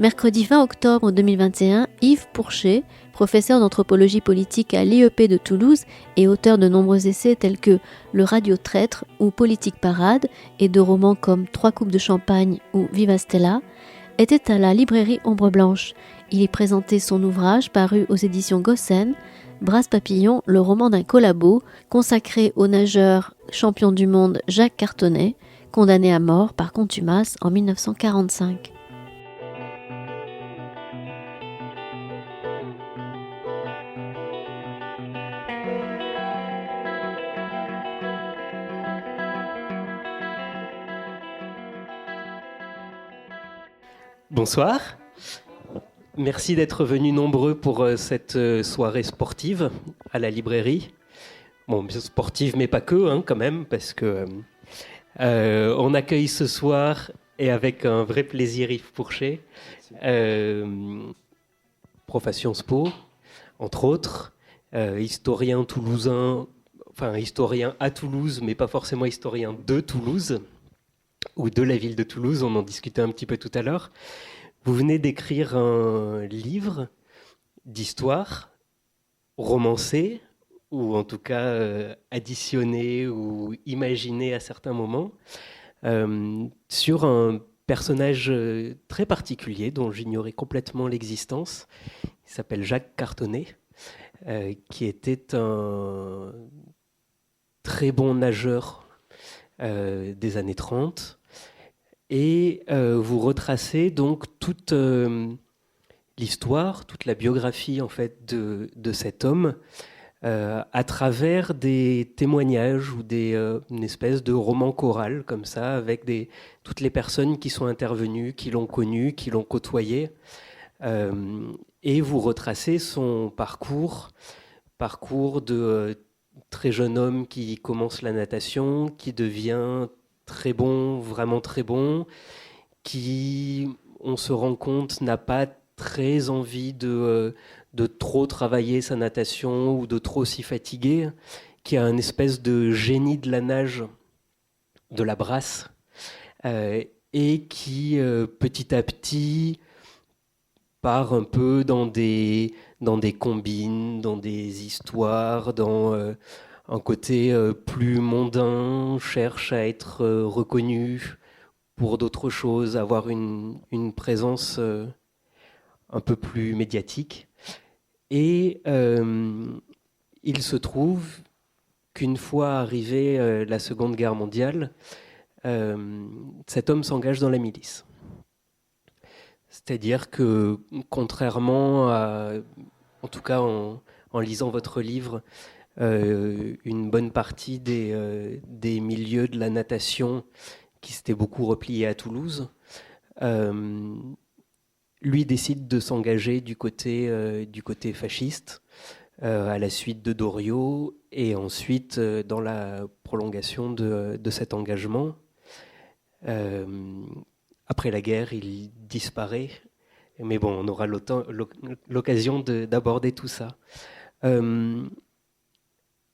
Mercredi 20 octobre 2021, Yves Pourchet, professeur d'anthropologie politique à l'IEP de Toulouse et auteur de nombreux essais tels que Le Radio-Traître ou Politique Parade et de romans comme Trois coupes de champagne ou Viva Stella, était à la librairie Ombre Blanche. Il y présentait son ouvrage paru aux éditions Gossen, Brasse Papillon, le roman d'un collabo, consacré au nageur champion du monde Jacques Cartonnet, condamné à mort par contumace en 1945. Bonsoir, merci d'être venus nombreux pour cette soirée sportive à la librairie. Bon, bien sportive, mais pas que, quand même, parce que on accueille ce soir, et avec un vrai plaisir, Yves Pourchet, prof à Sciences Po, entre autres, historien toulousain, enfin historien à Toulouse, mais pas forcément historien de Toulouse, ou de la ville de Toulouse, on en discutait un petit peu tout à l'heure. Vous venez d'écrire un livre d'histoire romancé, ou en tout cas additionné ou imaginé à certains moments, sur un personnage très particulier dont j'ignorais complètement l'existence. Il s'appelle Jacques Cartonnet, qui était un très bon nageur des années 30. Et vous retracez donc toute l'histoire, toute la biographie en fait de cet homme à travers des témoignages ou une espèce de roman choral comme ça, avec toutes les personnes qui sont intervenues, qui l'ont connu, qui l'ont côtoyé. Et vous retracez son parcours de très jeune homme qui commence la natation, qui devient très bon, vraiment très bon, qui, on se rend compte, n'a pas très envie de trop travailler sa natation ou de trop s'y fatiguer, qui a un espèce de génie de la nage, de la brasse, et qui, petit à petit, part un peu dans des combines, dans des histoires, dans un côté plus mondain, cherche à être reconnu pour d'autres choses, avoir une présence un peu plus médiatique. Et il se trouve qu'une fois arrivée la Seconde Guerre mondiale, cet homme s'engage dans la milice. C'est-à-dire que, contrairement à, en tout cas en lisant votre livre, une bonne partie des milieux de la natation qui s'étaient beaucoup repliés à Toulouse, lui décide de s'engager du côté fasciste, à la suite de Doriot, et ensuite dans la prolongation de cet engagement. Après la guerre, il disparaît, mais bon, on aura l'occasion d'aborder tout ça.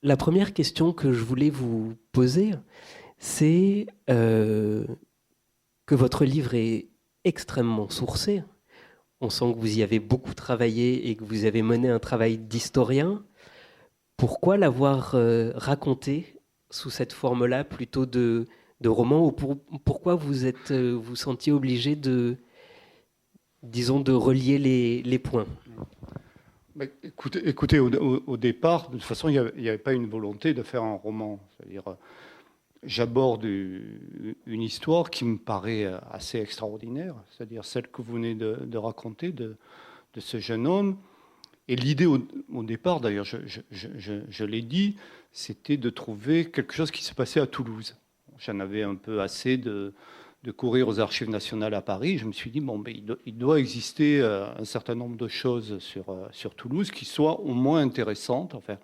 La première question que je voulais vous poser, c'est que votre livre est extrêmement sourcé. On sent que vous y avez beaucoup travaillé et que vous avez mené un travail d'historien. Pourquoi l'avoir raconté sous cette forme-là plutôt de roman, ou pourquoi vous sentiez obligé de relier les points? Écoutez, au départ, de toute façon, il n'y avait pas une volonté de faire un roman. C'est-à-dire, j'aborde une histoire qui me paraît assez extraordinaire, c'est-à-dire celle que vous venez de raconter de ce jeune homme. Et l'idée au départ, d'ailleurs, je l'ai dit, c'était de trouver quelque chose qui se passait à Toulouse. J'en avais un peu assez de courir aux Archives nationales à Paris. Je me suis dit, il doit exister un certain nombre de choses sur Toulouse qui soient au moins intéressantes, enfin,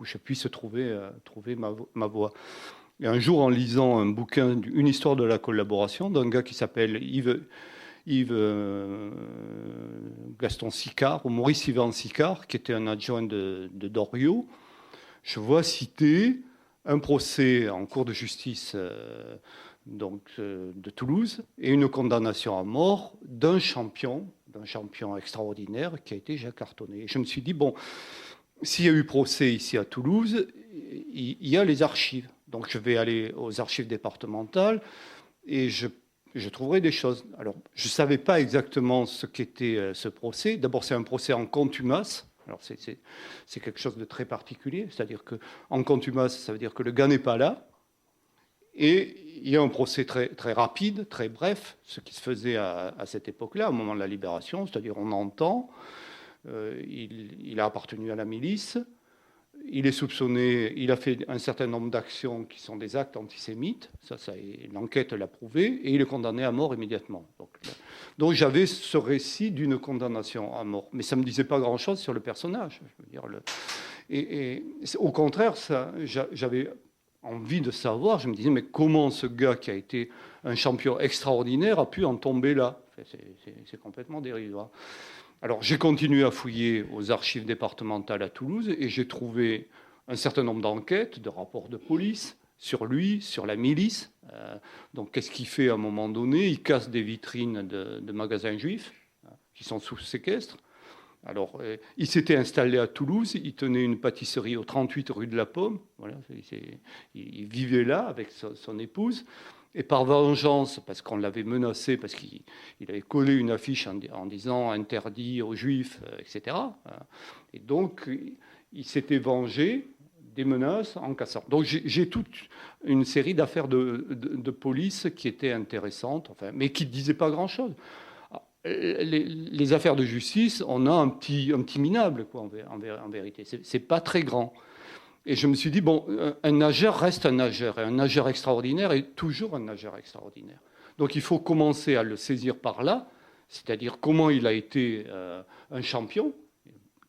où je puisse trouver ma voie. Et un jour, en lisant un bouquin, Une histoire de la collaboration, d'un gars qui s'appelle Yves Gaston Sicard, ou Maurice Yvan Sicard, qui était un adjoint de Doriot, je vois citer un procès en cour de justice de Toulouse, et une condamnation à mort d'un champion extraordinaire qui a été Jacques Artonnet. Et je me suis dit, bon, s'il y a eu procès ici à Toulouse, il y a les archives. Donc je vais aller aux archives départementales et je trouverai des choses. Alors, je ne savais pas exactement ce qu'était ce procès. D'abord, c'est un procès en contumace. Alors, c'est quelque chose de très particulier. C'est-à-dire qu'en contumace, ça veut dire que le gars n'est pas là. Et il y a un procès très, très rapide, très bref, ce qui se faisait à cette époque-là, au moment de la libération. C'est-à-dire, on entend, il a appartenu à la milice. Il est soupçonné, il a fait un certain nombre d'actions qui sont des actes antisémites, l'enquête l'a prouvé, et il est condamné à mort immédiatement. Donc j'avais ce récit d'une condamnation à mort, mais ça ne me disait pas grand-chose sur le personnage. Je veux dire, et au contraire, j'avais envie de savoir, je me disais, mais comment ce gars qui a été un champion extraordinaire a pu en tomber là ? C'est complètement dérisoire. Alors, j'ai continué à fouiller aux archives départementales à Toulouse et j'ai trouvé un certain nombre d'enquêtes, de rapports de police sur lui, sur la milice. Donc, qu'est-ce qu'il fait à un moment donné ? Il casse des vitrines de magasins juifs qui sont sous séquestre. Alors, il s'était installé à Toulouse, il tenait une pâtisserie au 38 rue de la Pomme. Voilà, il vivait là avec son épouse. Et par vengeance, parce qu'on l'avait menacé, parce qu'il avait collé une affiche en disant interdit aux juifs, etc. Et donc, il s'était vengé des menaces en cassant. Donc, j'ai toute une série d'affaires de police qui étaient intéressantes, enfin, mais qui ne disaient pas grand-chose. Les affaires de justice, on a un petit minable, quoi, en vérité. C'est pas très grand. Et je me suis dit, bon, un nageur reste un nageur. Et un nageur extraordinaire est toujours un nageur extraordinaire. Donc il faut commencer à le saisir par là, c'est-à-dire comment il a été un champion,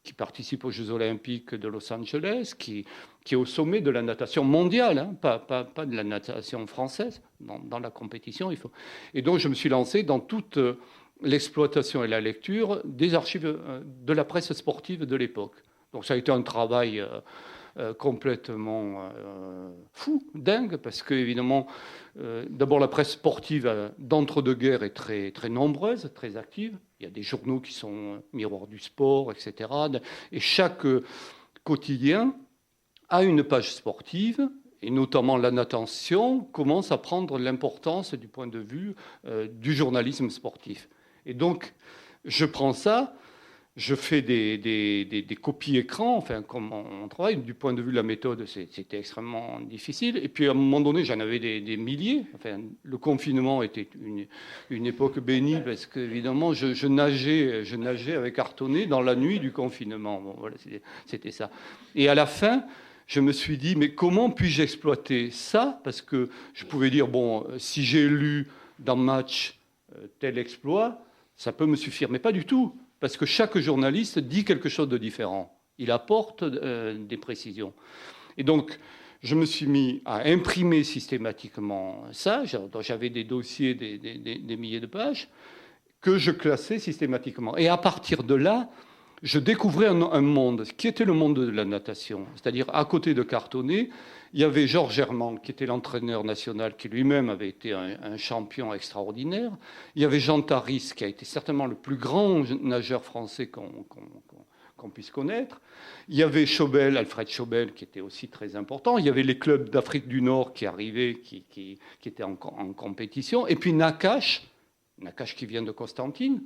qui participe aux Jeux Olympiques de Los Angeles, qui est au sommet de la natation mondiale, hein, pas de la natation française, dans la compétition. Et donc je me suis lancé dans toute l'exploitation et la lecture des archives de la presse sportive de l'époque. Donc ça a été un travail complètement fou, dingue, parce que évidemment, d'abord la presse sportive d'entre-deux-guerres est très, très nombreuse, très active. Il y a des journaux qui sont Miroir du sport, etc. Et chaque quotidien a une page sportive, et notamment la natation commence à prendre l'importance du point de vue du journalisme sportif. Et donc, je prends ça. Je fais des copies écran, enfin, comme on travaille. Du point de vue de la méthode, c'était extrêmement difficile. Et puis, à un moment donné, j'en avais des milliers. Enfin, le confinement était une époque bénie parce qu'évidemment, je nageais avec Artonnet dans la nuit du confinement. Bon, voilà, c'était ça. Et à la fin, je me suis dit, mais comment puis-je exploiter ça ? Parce que je pouvais dire, bon, si j'ai lu dans Match tel exploit, ça peut me suffire. Mais pas du tout. Parce que chaque journaliste dit quelque chose de différent. Il apporte des précisions. Et donc, je me suis mis à imprimer systématiquement ça. J'avais des dossiers, des milliers de pages, que je classais systématiquement. Et à partir de là, je découvrais un monde, qui était le monde de la natation. C'est-à-dire, à côté de Cartonnet, il y avait Georges Herman, qui était l'entraîneur national, qui lui-même avait été un champion extraordinaire. Il y avait Jean Taris, qui a été certainement le plus grand nageur français qu'on puisse connaître. Il y avait Chobel, Alfred Chobel, qui était aussi très important. Il y avait les clubs d'Afrique du Nord qui arrivaient, qui étaient en compétition. Et puis Nakache qui vient de Constantine,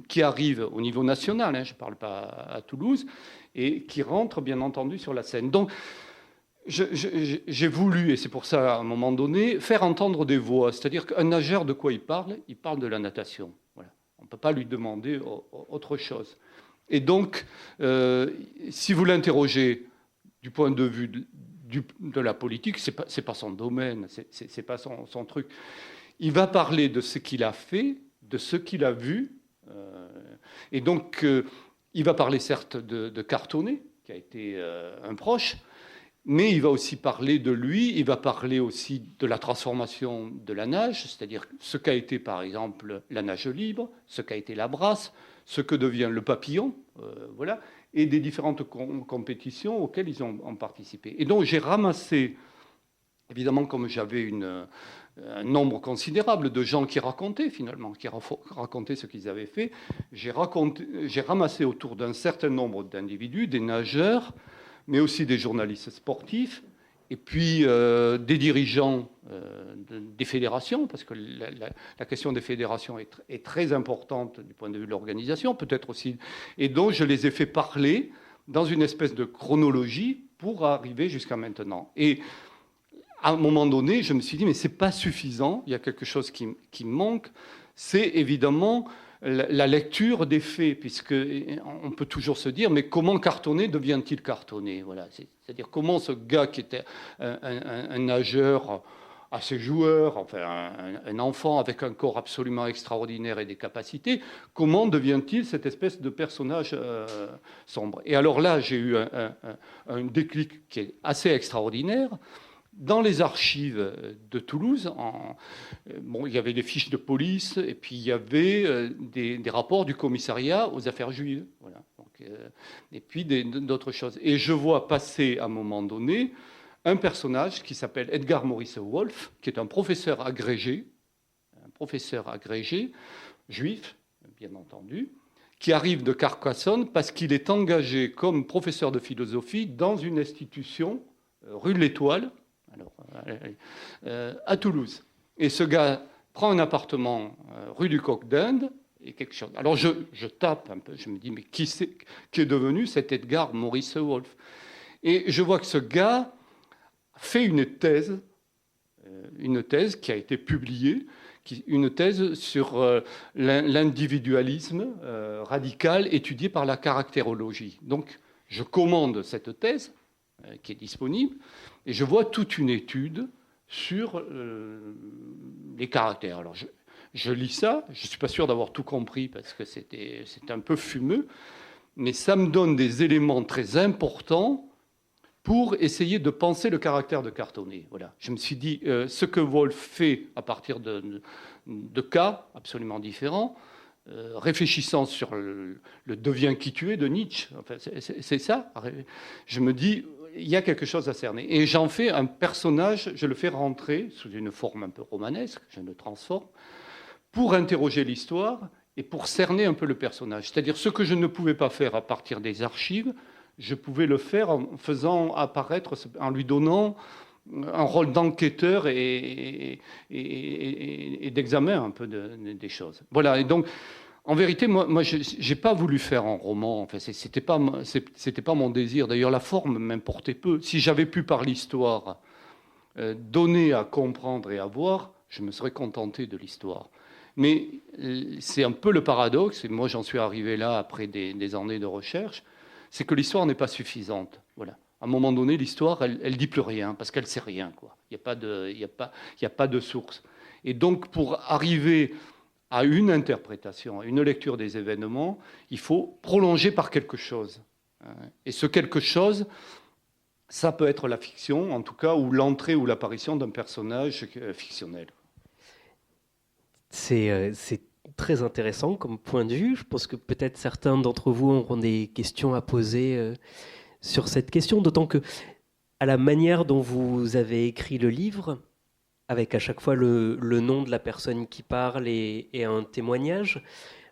qui arrive au niveau national, hein, je ne parle pas à Toulouse, et qui rentre, bien entendu, sur la scène. Donc, j'ai voulu, et c'est pour ça, à un moment donné, faire entendre des voix. C'est-à-dire qu'un nageur, de quoi il parle ? Il parle de la natation. Voilà. On ne peut pas lui demander autre chose. Et donc, si vous l'interrogez du point de vue de la politique, ce n'est pas son domaine, ce n'est pas son truc. Il va parler de ce qu'il a fait, de ce qu'il a vu. Et donc, il va parler certes de Cartonnet, qui a été un proche, mais il va aussi parler de lui, il va parler aussi de la transformation de la nage, c'est-à-dire ce qu'a été par exemple la nage libre, ce qu'a été la brasse, ce que devient le papillon, voilà, et des différentes compétitions auxquelles ils ont participé. Et donc j'ai ramassé évidemment, comme j'avais un nombre considérable de gens qui racontaient finalement, qui racontaient ce qu'ils avaient fait, j'ai ramassé autour d'un certain nombre d'individus, des nageurs, mais aussi des journalistes sportifs, et puis des dirigeants des fédérations, parce que la question des fédérations est très importante du point de vue de l'organisation, peut-être aussi, et donc je les ai fait parler dans une espèce de chronologie pour arriver jusqu'à maintenant. Et à un moment donné, je me suis dit, mais ce n'est pas suffisant, il y a quelque chose qui me manque, c'est évidemment la lecture des faits, puisqu'on peut toujours se dire, mais comment cartonné devient-il cartonné? Voilà, c'est-à-dire comment ce gars qui était un nageur assez joueur, enfin un enfant avec un corps absolument extraordinaire et des capacités, comment devient-il cette espèce de personnage sombre? Et alors là, j'ai eu un déclic qui est assez extraordinaire. Dans les archives de Toulouse, il y avait des fiches de police et puis il y avait des rapports du commissariat aux affaires juives. Voilà. Donc, et puis d'autres choses. Et je vois passer à un moment donné un personnage qui s'appelle Edgar Maurice Wolff, qui est un professeur agrégé juif, bien entendu, qui arrive de Carcassonne parce qu'il est engagé comme professeur de philosophie dans une institution, rue de l'Étoile, à Toulouse. Et ce gars prend un appartement rue du Coq d'Inde et quelque chose. Alors je tape un peu, je me dis, mais qui est devenu cet Edgar Maurice Wolff? Et je vois que ce gars fait une thèse qui a été publiée, une thèse sur l'individualisme radical étudié par la caractérologie. Donc je commande cette thèse qui est disponible, et je vois toute une étude sur les caractères. Alors je lis ça, je ne suis pas sûr d'avoir tout compris parce que c'était un peu fumeux, mais ça me donne des éléments très importants pour essayer de penser le caractère de Cartonnet. Voilà. Je me suis dit, ce que Wolff fait à partir de cas absolument différents, réfléchissant sur le devient qui tu es de Nietzsche, enfin, c'est ça, je me dis, il y a quelque chose à cerner. Et j'en fais un personnage, je le fais rentrer sous une forme un peu romanesque, je le transforme, pour interroger l'histoire et pour cerner un peu le personnage. C'est-à-dire ce que je ne pouvais pas faire à partir des archives, je pouvais le faire en faisant apparaître, en lui donnant un rôle d'enquêteur et d'examen un peu des choses. Voilà, et donc, en vérité, moi je n'ai pas voulu faire un roman. Enfin, c'était pas mon désir. D'ailleurs, la forme m'importait peu. Si j'avais pu, par l'histoire, donner à comprendre et à voir, je me serais contenté de l'histoire. Mais c'est un peu le paradoxe, et moi j'en suis arrivé là après des années de recherche, c'est que l'histoire n'est pas suffisante. Voilà. À un moment donné, l'histoire, elle dit plus rien, parce qu'elle sait rien, quoi. Il n'y a pas de source. Et donc, pour arriver à une interprétation, à une lecture des événements, il faut prolonger par quelque chose. Et ce quelque chose, ça peut être la fiction, en tout cas, ou l'entrée ou l'apparition d'un personnage fictionnel. C'est très intéressant comme point de vue. Je pense que peut-être certains d'entre vous auront des questions à poser sur cette question, d'autant que, à la manière dont vous avez écrit le livre, avec à chaque fois le nom de la personne qui parle et un témoignage,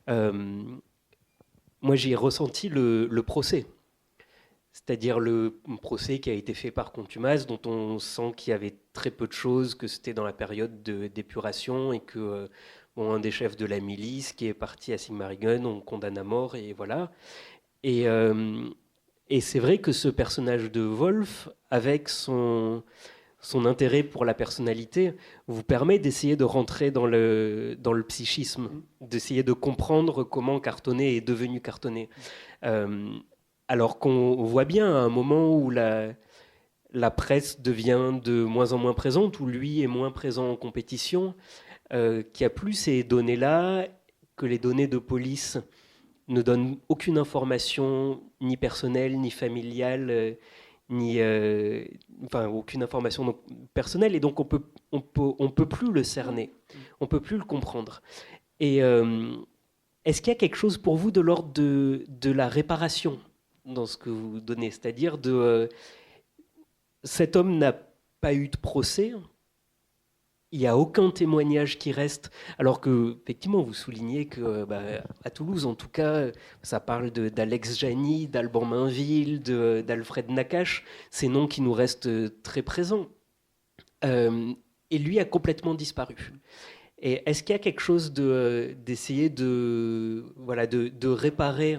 moi j'y ai ressenti le procès. C'est-à-dire le procès qui a été fait par contumace, dont on sent qu'il y avait très peu de choses, que c'était dans la période d'épuration et que un des chefs de la milice qui est parti à Sigmaringen, on condamne à mort et voilà. Et c'est vrai que ce personnage de Wolff, avec son intérêt pour la personnalité, vous permet d'essayer de rentrer dans le psychisme, d'essayer de comprendre comment Cartonnet est devenu Cartonnet. Alors qu'on voit bien à un moment où la presse devient de moins en moins présente, où lui est moins présent en compétition, qu'il n'y a plus ces données-là, que les données de police ne donnent aucune information, ni personnelle, ni familiale, aucune information personnelle, et donc on peut plus le cerner, on peut plus le comprendre. Et est-ce qu'il y a quelque chose pour vous de l'ordre de la réparation dans ce que vous donnez, c'est-à-dire cet homme n'a pas eu de procès. Il n'y a aucun témoignage qui reste, alors que, effectivement, vous soulignez que, à Toulouse, en tout cas, ça parle d'Alex Jany, d'Alban Mainville, d'Alfred Nakache, ces noms qui nous restent très présents. Et lui a complètement disparu. Et est-ce qu'il y a quelque chose d'essayer de réparer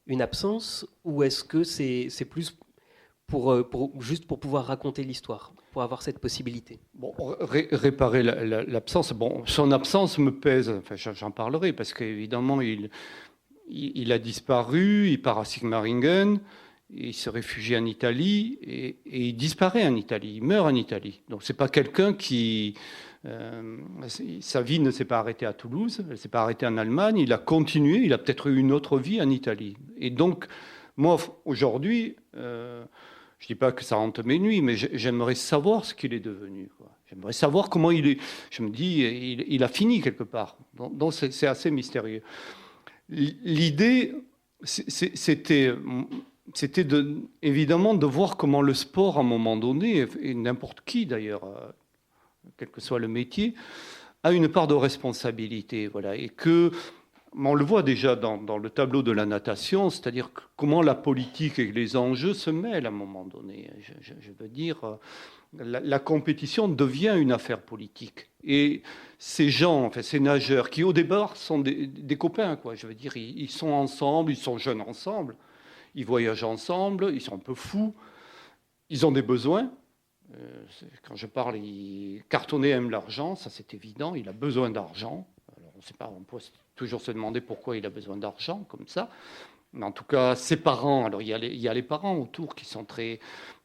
une absence, ou est-ce que c'est plus juste pour pouvoir raconter l'histoire, pour avoir cette possibilité? Bon, réparer l'absence, son absence me pèse, enfin, j'en parlerai, parce qu'évidemment, il a disparu, il part à Sigmaringen, il se réfugie en Italie, et il disparaît en Italie, il meurt en Italie. Donc c'est pas quelqu'un qui... sa vie ne s'est pas arrêtée à Toulouse, elle ne s'est pas arrêtée en Allemagne, il a continué, il a peut-être eu une autre vie en Italie. Et donc, moi, aujourd'hui... je ne dis pas que ça hante mes nuits, mais j'aimerais savoir ce qu'il est devenu, quoi. J'aimerais savoir comment il est. Je me dis, il a fini quelque part. Donc c'est assez mystérieux. L'idée, c'était évidemment de voir comment le sport, à un moment donné, et n'importe qui d'ailleurs, quel que soit le métier, a une part de responsabilité. Voilà, et que... On le voit déjà dans le tableau de la natation, c'est-à-dire comment la politique et les enjeux se mêlent à un moment donné. Je veux dire, la compétition devient une affaire politique. Et ces gens, enfin, ces nageurs, qui au départ sont des copains, quoi. Je veux dire, ils sont ensemble, ils sont jeunes ensemble, ils voyagent ensemble, ils sont un peu fous, ils ont des besoins. Quand je parle, Cartonnet aime l'argent, ça c'est évident, il a besoin d'argent. Alors, on ne sait pas, on peut toujours se demander pourquoi il a besoin d'argent, comme ça. Mais en tout cas, ses parents, alors il y a les parents autour qui sont très,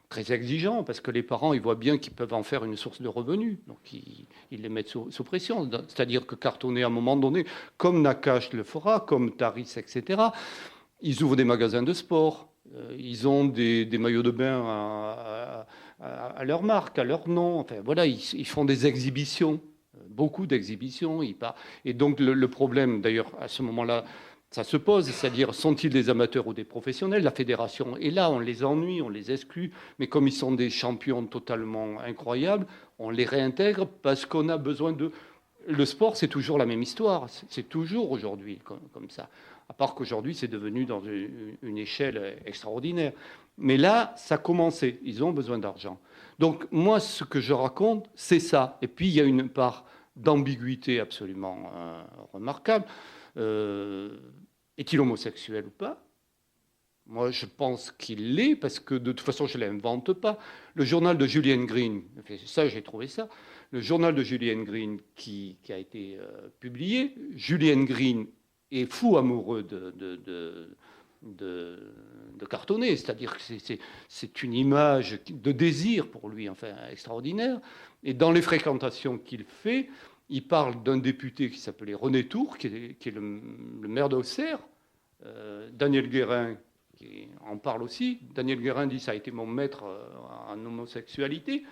très exigeants, parce que les parents, ils voient bien qu'ils peuvent en faire une source de revenus. Donc, ils les mettent sous pression. C'est-à-dire que Cartonnet, à un moment donné, comme Nakache le fera, comme Taris, etc., ils ouvrent des magasins de sport. Ils ont des maillots de bain à leur marque, à leur nom. Enfin, voilà, ils font des exhibitions. Beaucoup d'exhibitions. Et donc le problème, d'ailleurs, à ce moment-là, ça se pose, c'est-à-dire, sont-ils des amateurs ou des professionnels? La fédération est là, on les ennuie, on les exclut, mais comme ils sont des champions totalement incroyables, on les réintègre parce qu'on a besoin de... Le sport, c'est toujours la même histoire, c'est toujours aujourd'hui comme ça, à part qu'aujourd'hui, c'est devenu dans une échelle extraordinaire. Mais là, ça a commencé, ils ont besoin d'argent. Donc moi, ce que je raconte, c'est ça. Et puis, il y a une part d'ambiguïté absolument remarquable. Est-il homosexuel ou pas? Moi, je pense qu'il l'est, parce que de toute façon, je ne l'invente pas. Le journal de Julian Green, ça, j'ai trouvé ça, le journal de Julian Green qui a été publié, Julian Green est fou amoureux de Cartonnet, c'est-à-dire que c'est une image de désir pour lui, enfin, extraordinaire. Et dans les fréquentations qu'il fait, il parle d'un député qui s'appelait René Tour, qui est le maire d'Auxerre. Daniel Guérin qui en parle aussi. Daniel Guérin dit « ça a été mon maître en homosexualité ».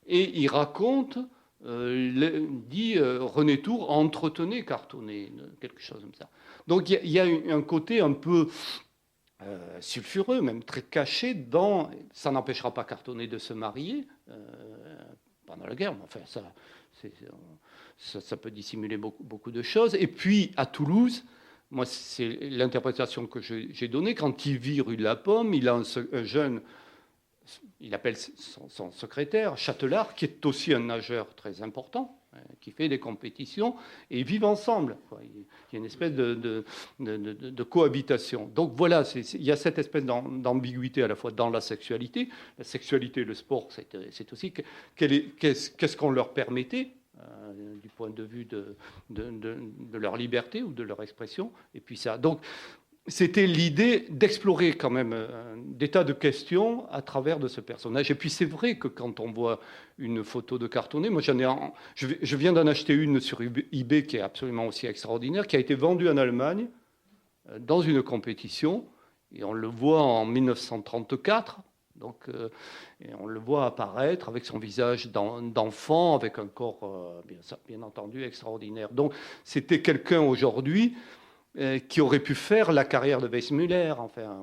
Et il raconte, dit René Tour entretenait Cartonnet, quelque chose comme ça. Donc il y a un côté un peu sulfureux, même très caché dans... Ça n'empêchera pas Cartonnet de se marier pendant la guerre, mais enfin ça peut dissimuler beaucoup de choses. Et puis à Toulouse, moi c'est l'interprétation que j'ai donnée, quand il vit rue de la Pomme, il a un jeune, il appelle son secrétaire, Châtelard, qui est aussi un nageur très important, qui fait des compétitions, et ils vivent ensemble, quoi. Il y a une espèce de cohabitation. Donc voilà, il y a cette espèce d'ambiguïté à la fois dans la sexualité. La sexualité et le sport, c'est aussi qu'est-ce qu'on leur permettait du point de vue de leur liberté ou de leur expression. Et puis ça. Donc c'était l'idée d'explorer quand même des tas de questions à travers de ce personnage. Et puis c'est vrai que quand on voit une photo de Cartonnet, moi je viens d'en acheter une sur eBay qui est absolument aussi extraordinaire, qui a été vendue en Allemagne dans une compétition, et on le voit en 1934. Donc, et on le voit apparaître avec son visage d'enfant, avec un corps bien entendu extraordinaire. Donc c'était quelqu'un aujourd'hui qui aurait pu faire la carrière de Weissmuller. Enfin,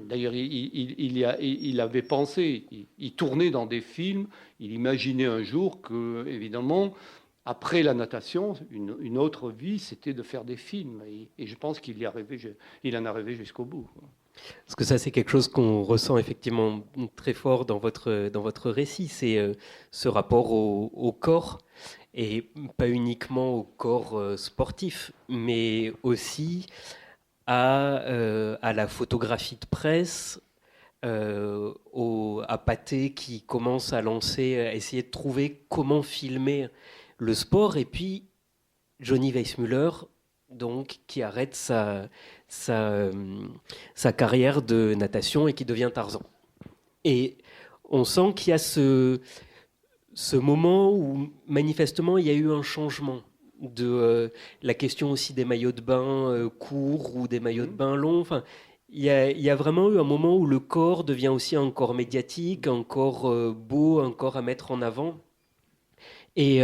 d'ailleurs, il avait pensé, il tournait dans des films, il imaginait un jour que, évidemment, après la natation, une autre vie, c'était de faire des films. Et je pense qu'il en a rêvé jusqu'au bout. Parce que ça, c'est quelque chose qu'on ressent effectivement très fort dans votre récit, c'est ce rapport au corps, et pas uniquement au corps sportif, mais aussi à la photographie de presse, à Pathé qui commence à essayer de trouver comment filmer le sport, et puis Johnny Weissmuller, donc, qui arrête sa carrière de natation et qui devient Tarzan. Et on sent qu'il y a ce moment où, manifestement, il y a eu un changement de la question aussi des maillots de bain courts ou des maillots de bain longs. Enfin, il y a vraiment eu un moment où le corps devient aussi un corps médiatique, un corps beau, un corps à mettre en avant. Et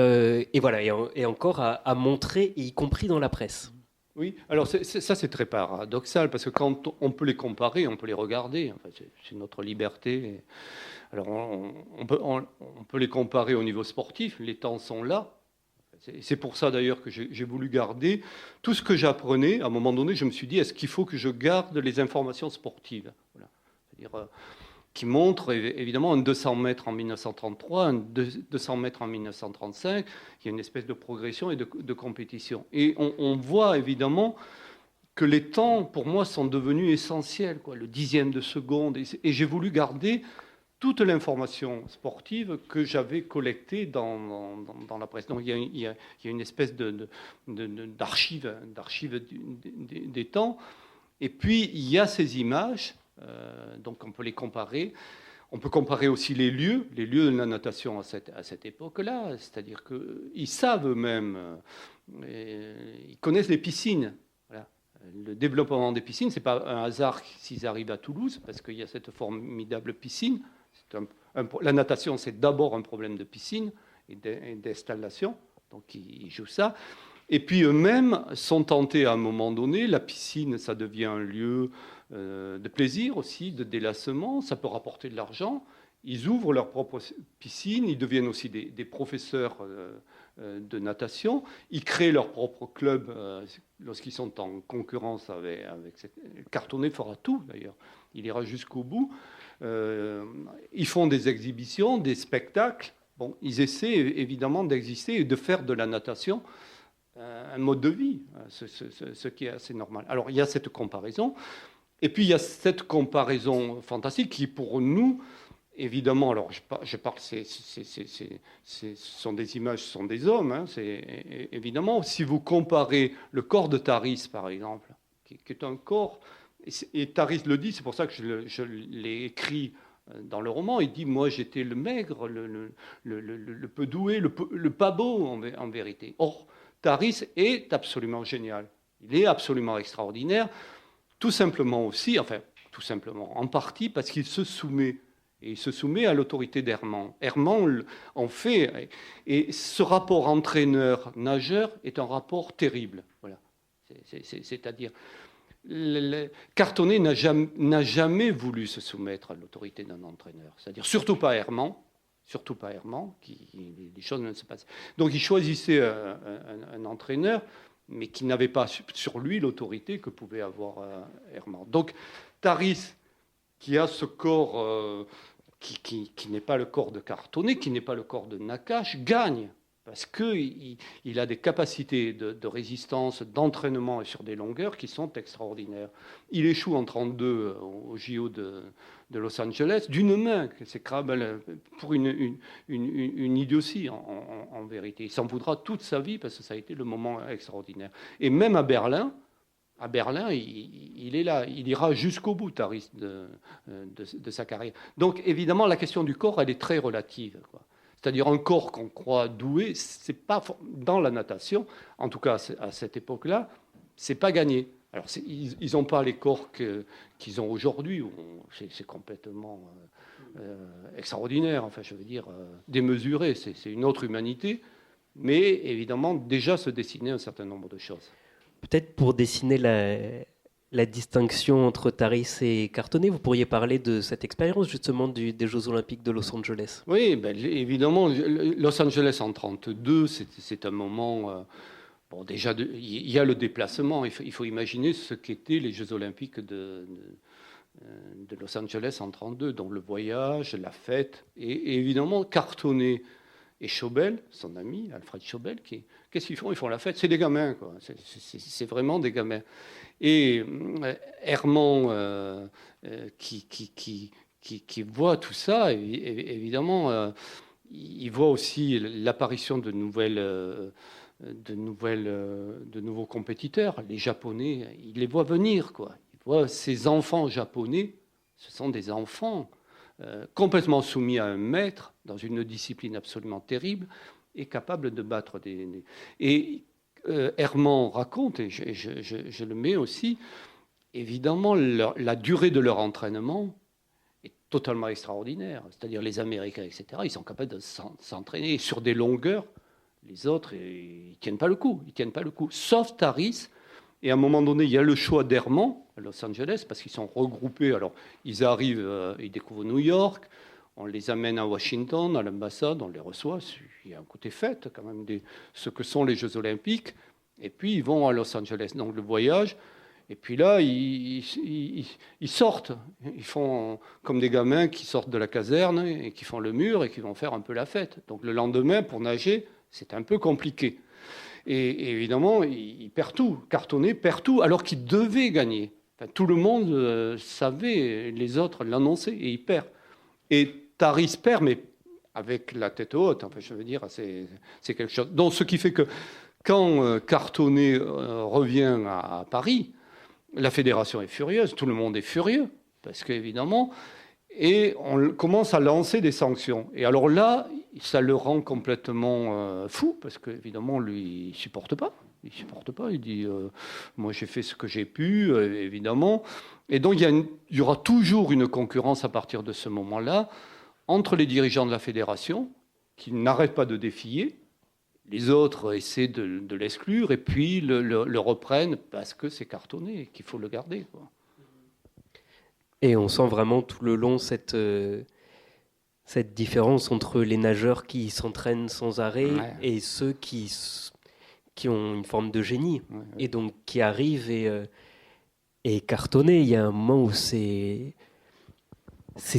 voilà, et encore à montrer, y compris dans la presse. Oui, alors ça c'est très paradoxal, parce que quand on peut les comparer, on peut les regarder, enfin, c'est notre liberté. Alors on peut les comparer au niveau sportif, les temps sont là. C'est pour ça d'ailleurs que j'ai voulu garder tout ce que j'apprenais. À un moment donné, je me suis dit, est-ce qu'il faut que je garde les informations sportives, voilà. C'est-à-dire qui montre évidemment un 200 mètres en 1933, un 200 mètres en 1935. Il y a une espèce de progression et de compétition. Et on voit évidemment que les temps, pour moi, sont devenus essentiels, quoi, le dixième de seconde. Et j'ai voulu garder toute l'information sportive que j'avais collectée dans la presse. Donc il y a une espèce d'archive des temps. Et puis il y a ces images. Donc on peut les comparer. On peut comparer aussi les lieux de la natation à cette époque-là. C'est-à-dire qu'ils savent eux-mêmes, ils connaissent les piscines. Voilà. Le développement des piscines, ce n'est pas un hasard s'ils arrivent à Toulouse, parce qu'il y a cette formidable piscine. La natation, c'est d'abord un problème de piscine et d'installation. Donc ils jouent ça. Et puis eux-mêmes sont tentés à un moment donné. La piscine, ça devient un lieu de plaisir aussi, de délassement. Ça peut rapporter de l'argent. Ils ouvrent leur propre piscine. Ils deviennent aussi des professeurs de natation. Ils créent leur propre club lorsqu'ils sont en concurrence avec Cartonnet fera tout d'ailleurs. Il ira jusqu'au bout. Ils font des exhibitions, des spectacles. Bon, ils essaient évidemment d'exister et de faire de la natation un mode de vie, ce qui est assez normal. Alors, il y a cette comparaison. Et puis, il y a cette comparaison fantastique qui, pour nous, évidemment, alors je parle, ce sont des images, ce sont des hommes. Hein, évidemment, si vous comparez le corps de Taris, par exemple, qui est un corps, et Taris le dit, c'est pour ça que je l'ai écrit dans le roman, il dit, moi, j'étais le maigre, le peu doué, le pas beau, en vérité. Or, Taris est absolument génial. Il est absolument extraordinaire, tout simplement aussi, enfin, tout simplement, en partie parce qu'il se soumet. Et il se soumet à l'autorité d'Herman. Herman en fait. Et ce rapport entraîneur-nageur est un rapport terrible. Voilà. C'est-à-dire, Cartonnet n'a jamais voulu se soumettre à l'autorité d'un entraîneur. C'est-à-dire, surtout pas Herman, les choses ne se passent. Donc il choisissait un entraîneur, mais qui n'avait pas sur lui l'autorité que pouvait avoir Herman. Donc Taris, qui a ce corps qui n'est pas le corps de Cartonnet, qui n'est pas le corps de Nakache, gagne, parce qu'il a des capacités de résistance, d'entraînement et sur des longueurs qui sont extraordinaires. Il échoue en 1932 au JO de Los Angeles d'une main, c'est pour une idiotie en vérité. Il s'en voudra toute sa vie parce que ça a été le moment extraordinaire. Et même à Berlin, il est là, il ira jusqu'au bout, Taris, de sa carrière. Donc évidemment, la question du corps, elle est très relative, quoi. C'est-à-dire un corps qu'on croit doué, c'est pas dans la natation, en tout cas à cette époque-là, c'est pas gagné. Alors ils n'ont pas les corps qu'ils ont aujourd'hui, c'est complètement extraordinaire, enfin je veux dire démesuré, c'est une autre humanité, mais évidemment déjà se dessiner un certain nombre de choses. Peut-être pour dessiner la distinction entre Taris et Cartonnet, vous pourriez parler de cette expérience justement des Jeux Olympiques de Los Angeles. Oui, évidemment, Los Angeles en 1932, c'est un moment... bon, déjà, il y a le déplacement. Il faut imaginer ce qu'étaient les Jeux Olympiques de Los Angeles en 1932, donc le voyage, la fête, et évidemment Cartonnet et Chobel, son ami Alfred Chobel, qu'est-ce qu'ils font ? Ils font la fête. C'est des gamins, quoi. C'est vraiment des gamins. Et Herman, qui voit tout ça, évidemment, il voit aussi l'apparition de nouveaux compétiteurs. Les Japonais, il les voit venir, quoi. Il voit ces enfants japonais, ce sont des enfants complètement soumis à un maître dans une discipline absolument terrible et capables de battre Et Herman raconte, et je le mets aussi, évidemment, la durée de leur entraînement est totalement extraordinaire. C'est-à-dire les Américains, etc., ils sont capables de s'entraîner sur des longueurs. Les autres, ils ne tiennent pas le coup. Ils tiennent pas le coup. Sauf Taris. Et à un moment donné, il y a le choix d'Herman à Los Angeles, parce qu'ils sont regroupés. Alors, ils arrivent, ils découvrent New York, on les amène à Washington, à l'ambassade, on les reçoit. Il y a un côté fête, quand même, ce que sont les Jeux Olympiques. Et puis, ils vont à Los Angeles. Donc, le voyage. Et puis là, ils sortent. Ils font comme des gamins qui sortent de la caserne et qui font le mur et qui vont faire un peu la fête. Donc, le lendemain, pour nager, c'est un peu compliqué. Et évidemment, il perd tout. Cartonnet perd tout, alors qu'il devait gagner. Enfin, tout le monde savait, les autres l'annonçaient, et il perd. Et Taris perd, mais avec la tête haute. Enfin, je veux dire, c'est quelque chose. Donc, ce qui fait que quand Cartonnet revient à Paris, la fédération est furieuse, tout le monde est furieux, parce qu'évidemment, et on commence à lancer des sanctions. Et alors là, ça le rend complètement fou, parce qu'évidemment, lui, il ne supporte pas. Il dit, moi j'ai fait ce que j'ai pu, évidemment. Et donc il y aura toujours une concurrence à partir de ce moment-là entre les dirigeants de la fédération, qui n'arrêtent pas de défier. Les autres essaient de l'exclure, et puis le reprennent parce que c'est Cartonnet, qu'il faut le garder, quoi. Et on sent vraiment tout le long cette différence entre les nageurs qui s'entraînent sans arrêt et ceux qui ont une forme de génie, et donc qui arrivent et Cartonnet. Il y a un moment où c'est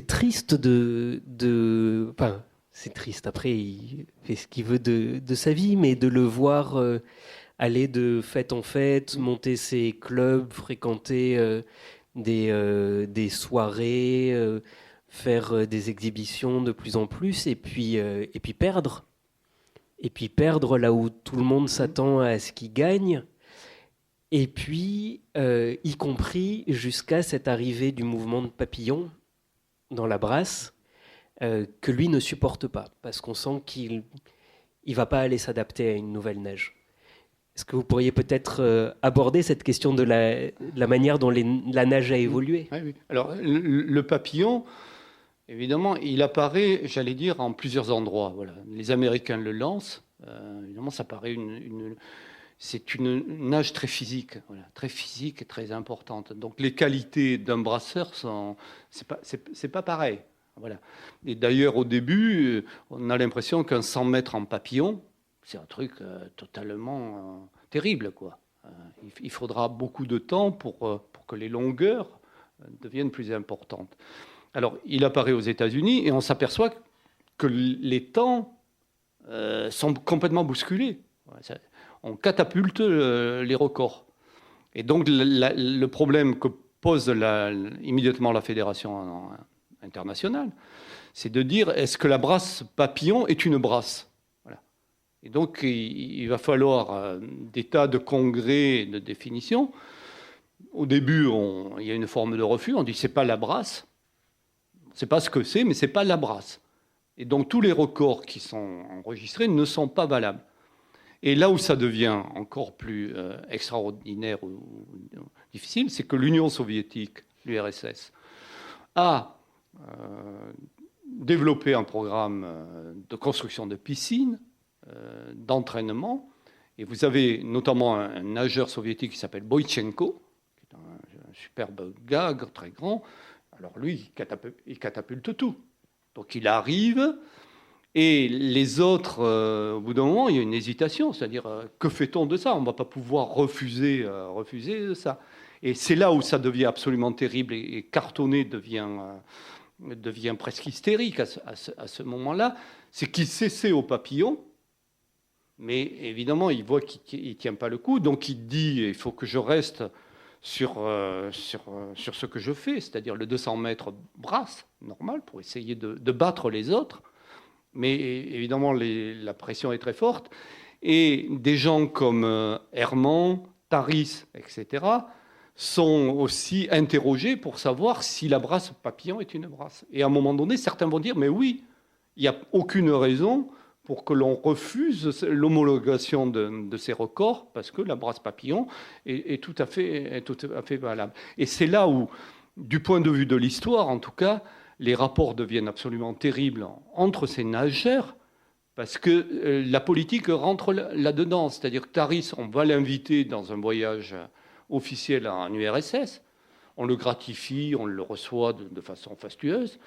triste enfin, c'est triste. Après, il fait ce qu'il veut de sa vie, mais de le voir aller de fête en fête, monter ses clubs, fréquenter des soirées, faire des exhibitions de plus en plus, et puis perdre. Et puis perdre là où tout le monde s'attend à ce qu'il gagne. Et puis, y compris jusqu'à cette arrivée du mouvement de papillon dans la brasse, que lui ne supporte pas, parce qu'on sent qu'il ne va pas aller s'adapter à une nouvelle nage. Est-ce que vous pourriez peut-être aborder cette question de la manière dont la nage a évolué ? Oui. Alors, le papillon, évidemment, il apparaît, j'allais dire, en plusieurs endroits. Voilà. Les Américains le lancent. Évidemment, ça paraît c'est une nage très physique, voilà, très physique et très importante. Donc, les qualités d'un brasseur c'est pas pareil. Voilà. Et d'ailleurs, au début, on a l'impression qu'un 100 mètres en papillon, c'est un truc totalement terrible, quoi. Il faudra beaucoup de temps pour que les longueurs deviennent plus importantes. Alors, il apparaît aux États-Unis et on s'aperçoit que les temps sont complètement bousculés. On catapulte les records. Et donc, le problème que pose immédiatement la fédération internationale, c'est de dire, est-ce que la brasse papillon est une brasse ? Voilà. Et donc, il va falloir des tas de congrès de définition. Au début, il y a une forme de refus. On dit, c'est pas la brasse. On ne sait pas ce que c'est, mais c'est pas la brasse. Et donc, tous les records qui sont enregistrés ne sont pas valables. Et là où ça devient encore plus extraordinaire ou difficile, c'est que l'Union soviétique, l'URSS, a développé un programme de construction de piscines, d'entraînement, Et vous avez notamment un nageur soviétique qui s'appelle Boïtchenko, qui est un superbe gars, très grand. Alors lui, il catapulte tout. Donc il arrive, et les autres, au bout d'un moment, il y a une hésitation. C'est-à-dire, que fait-on de ça? On ne va pas pouvoir refuser ça. Et c'est là où ça devient absolument terrible, et cartonné devient presque hystérique à ce moment-là. C'est qu'il s'essaie au papillon, mais évidemment, il voit qu'il ne tient pas le coup. Donc il dit, il faut que je reste sur ce que je fais, c'est-à-dire le 200 mètres brasse, normal, pour essayer de battre les autres. Mais évidemment, la pression est très forte. Et des gens comme Herman, Taris, etc., sont aussi interrogés pour savoir si la brasse papillon est une brasse. Et à un moment donné, certains vont dire, mais oui, il n'y a aucune raison pour que l'on refuse l'homologation de ces records, parce que la brasse papillon est tout à fait valable. Et c'est là où, du point de vue de l'histoire, en tout cas, les rapports deviennent absolument terribles entre ces nageurs, parce que la politique rentre là-dedans. C'est-à-dire que Taris, on va l'inviter dans un voyage officiel en URSS, on le gratifie, on le reçoit de façon fastueuse.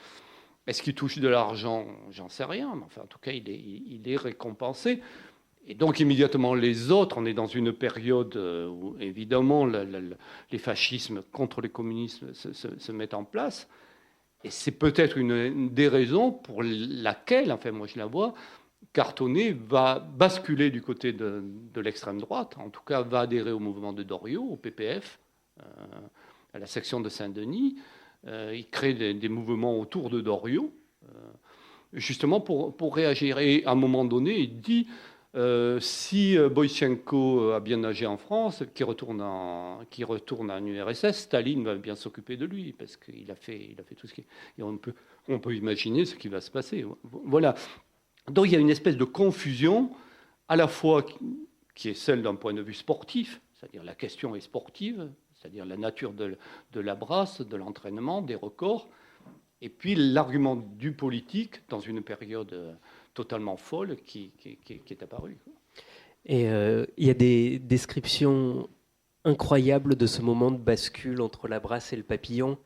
Est-ce qu'il touche de l'argent? J'en sais rien, mais enfin, en tout cas, il est récompensé. Et donc, immédiatement, les autres, on est dans une période où, évidemment, les fascismes contre les communistes se mettent en place. Et c'est peut-être une des raisons pour laquelle, enfin, moi je la vois, Cartonnet va basculer du côté de l'extrême droite, en tout cas va adhérer au mouvement de Doriot, au PPF, à la section de Saint-Denis. Il crée des mouvements autour de Doriot, justement pour réagir. Et à un moment donné, il dit, si Boïtchenko a bien nagé en France, qui retourne en URSS, Staline va bien s'occuper de lui, parce qu'il a fait tout ce qui... Et on peut imaginer ce qui va se passer. Voilà. Donc il y a une espèce de confusion, à la fois qui est celle d'un point de vue sportif, c'est-à-dire la question est sportive, c'est-à-dire la nature de la brasse, de l'entraînement, des records, et puis l'argument du politique dans une période totalement folle qui est apparue. Et il y a des descriptions incroyables de ce moment de bascule entre la brasse et le papillon,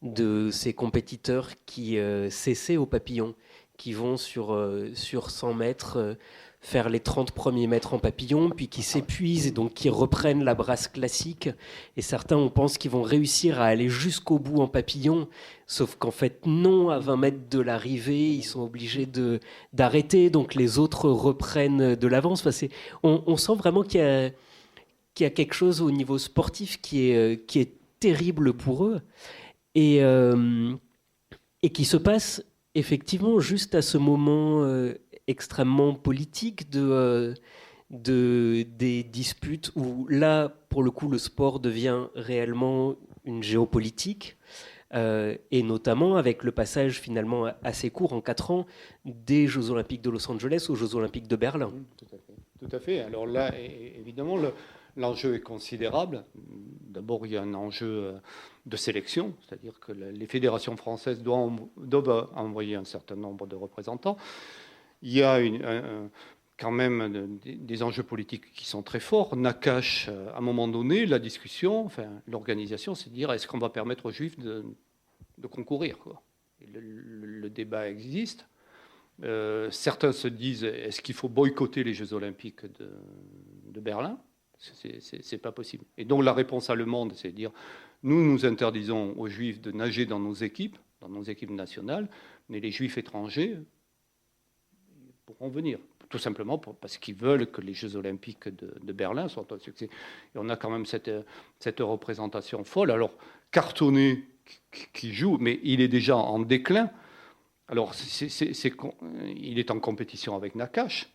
de ces compétiteurs qui s'essaient au papillon, qui vont sur 100 mètres faire les 30 premiers mètres en papillon, puis qui s'épuisent et donc qui reprennent la brasse classique. Et certains, on pense qu'ils vont réussir à aller jusqu'au bout en papillon, sauf qu'en fait, non, à 20 mètres de l'arrivée, ils sont obligés d'arrêter, donc les autres reprennent de l'avance. Enfin, on sent vraiment qu'il y a quelque chose au niveau sportif qui est terrible pour eux, et qui se passe effectivement juste à ce moment extrêmement politique des disputes où là, pour le coup, le sport devient réellement une géopolitique, et notamment avec le passage finalement assez court, en 4 ans, des Jeux Olympiques de Los Angeles aux Jeux Olympiques de Berlin. Tout à fait. Alors là, évidemment, l'enjeu est considérable. D'abord, il y a un enjeu de sélection, c'est-à-dire que les fédérations françaises doivent envoyer un certain nombre de représentants. Il y a quand même des enjeux politiques qui sont très forts. Nakache, à un moment donné, la discussion, enfin l'organisation, c'est de dire est-ce qu'on va permettre aux Juifs de concourir, quoi. Le débat existe. Certains se disent est-ce qu'il faut boycotter les Jeux Olympiques de Berlin? C'est pas possible. Et donc la réponse allemande, c'est de dire nous interdisons aux Juifs de nager dans nos équipes nationales, mais les Juifs étrangers pourront venir, tout simplement parce qu'ils veulent que les Jeux Olympiques de Berlin soient un succès. Et on a quand même cette représentation folle. Alors, Cartonnet qui joue, mais il est déjà en déclin. Alors, il est en compétition avec Nakache.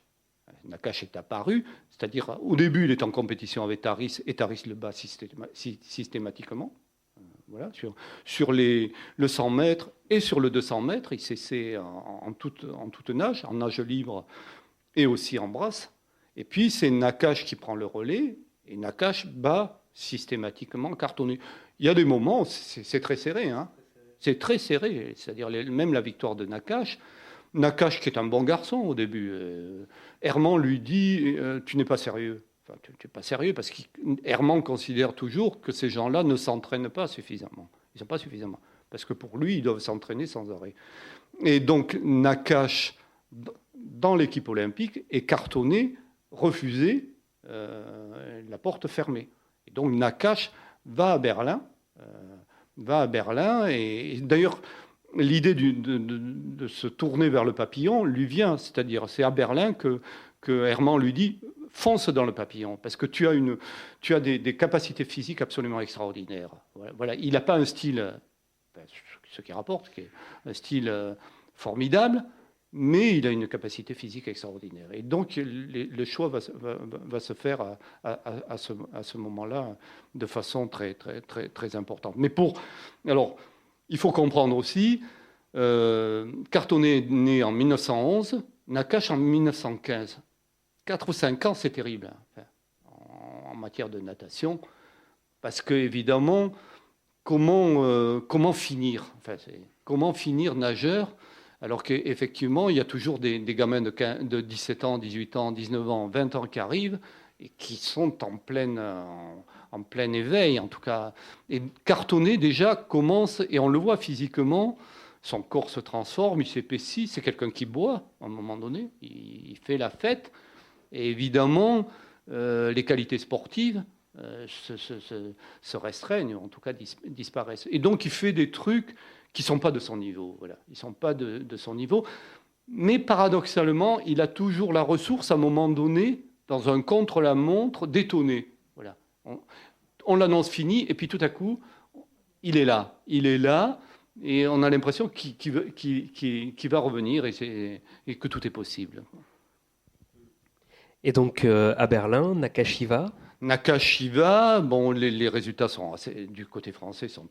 Nakache est apparu, c'est-à-dire au début, il est en compétition avec Taris, et Taris le bat systématiquement. Voilà, sur le 100 mètres et sur le 200 mètres, il s'essaie en toute nage, en nage libre et aussi en brasse. Et puis c'est Nakache qui prend le relais, et Nakache bat systématiquement Cartonnet. Il y a des moments, c'est très serré, hein. C'est très serré, c'est-à-dire même la victoire de Nakache. Nakache qui est un bon garçon au début. Herman lui dit tu n'es pas sérieux. enfin, tu n'es pas sérieux, parce qu'Herman considère toujours que ces gens-là ne s'entraînent pas suffisamment. Ils ne sont pas suffisamment. Parce que pour lui, ils doivent s'entraîner sans arrêt. Et donc, Nakache, dans l'équipe olympique, est cartonné, refusé, la porte fermée. Et donc, Nakache va à Berlin. Et d'ailleurs, l'idée de se tourner vers le papillon lui vient. C'est-à-dire, c'est à Berlin que Herman lui dit « fonce dans le papillon », parce que tu as des capacités physiques absolument extraordinaires. Voilà. Il n'a pas un style, ce qui rapporte, qui est un style formidable, mais il a une capacité physique extraordinaire. Et donc, le choix va se faire à ce moment-là de façon très, très, très, très importante. Mais alors, il faut comprendre aussi, Cartonnet est né en 1911, Nakache en 1915. 4 ou 5 ans, c'est terrible, hein, en matière de natation, parce que, évidemment, comment finir comment finir nageur, alors qu'effectivement, il y a toujours des gamins de 17 ans, 18 ans, 19 ans, 20 ans qui arrivent et qui sont en plein éveil, en tout cas. Et Cartonnet, déjà, commence, et on le voit physiquement, son corps se transforme, il s'épaissit, c'est quelqu'un qui boit, à un moment donné, il fait la fête, et évidemment, les qualités sportives se restreignent, en tout cas disparaissent. Et donc, il fait des trucs qui ne sont pas de son niveau. Voilà. Ils ne sont pas de son niveau. Mais paradoxalement, il a toujours la ressource, à un moment donné, dans un contre-la-montre, d'étonner. Voilà. On l'annonce fini, et puis tout à coup, il est là. Il est là, et on a l'impression qu'il va revenir, et que tout est possible. Et donc, à Berlin, Nakashiva, bon, les résultats du côté français sont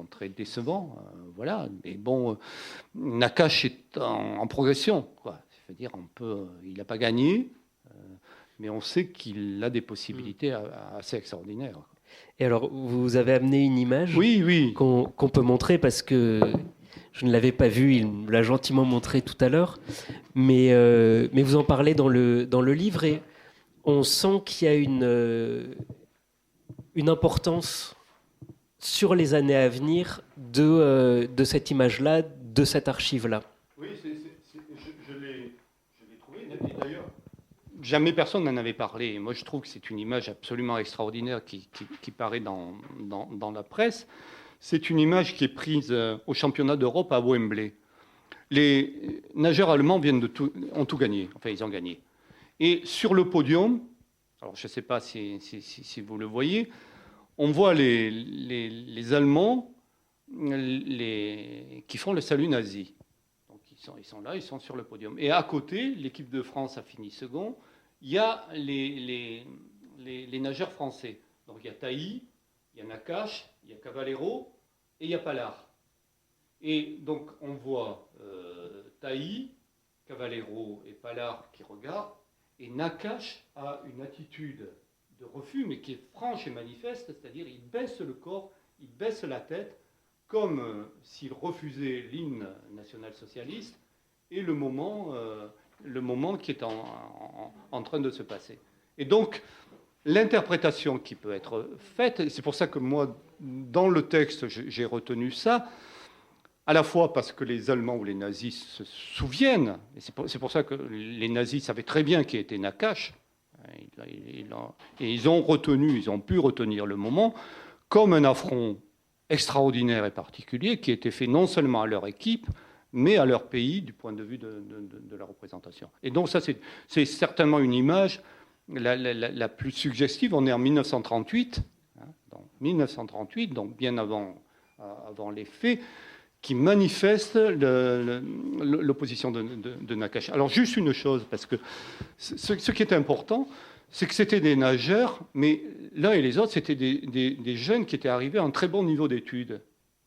très décevants, voilà. Mais bon, Nakache est en progression, quoi. C'est-à-dire, il n'a pas gagné, mais on sait qu'il a des possibilités assez extraordinaires. Et alors, vous avez amené une image oui. qu'on peut montrer, parce que je ne l'avais pas vue, il me l'a gentiment montré tout à l'heure, mais vous en parlez dans le livre, et on sent qu'il y a une importance sur les années à venir de cette image-là, de cette archive-là. Oui, je l'ai trouvé. Et d'ailleurs, jamais personne n'en avait parlé. Moi, je trouve que c'est une image absolument extraordinaire qui paraît dans la presse. C'est une image qui est prise au championnat d'Europe à Wembley. Les nageurs allemands ont tout gagné. Enfin, ils ont gagné. Et sur le podium, alors je ne sais pas si vous le voyez, on voit les Allemands qui font le salut nazi. Donc ils sont là, ils sont sur le podium. Et à côté, l'équipe de France a fini second. Il y a les nageurs français. Donc il y a Tailly, il y a Nakache, il y a Cavallero et il y a Pallard. Et donc on voit Tailly, Cavallero et Pallard qui regardent. Et Nakache a une attitude de refus, mais qui est franche et manifeste, c'est-à-dire il baisse le corps, il baisse la tête, comme s'il refusait l'hymne national-socialiste et le moment qui est en train de se passer. Et donc, l'interprétation qui peut être faite, et c'est pour ça que moi, dans le texte, j'ai retenu ça, à la fois parce que les Allemands ou les nazis se souviennent, et c'est pour ça que les nazis savaient très bien qui était Nakache, et ils ont pu retenir le moment comme un affront extraordinaire et particulier qui était fait non seulement à leur équipe, mais à leur pays du point de vue de la représentation. Et donc ça, c'est certainement une image la plus suggestive. On est en 1938, donc bien avant les faits, qui manifeste l'opposition de Nakache. Alors juste une chose, parce que ce qui est important, c'est que c'était des nageurs, mais l'un et les autres, c'était des jeunes qui étaient arrivés à un très bon niveau d'études.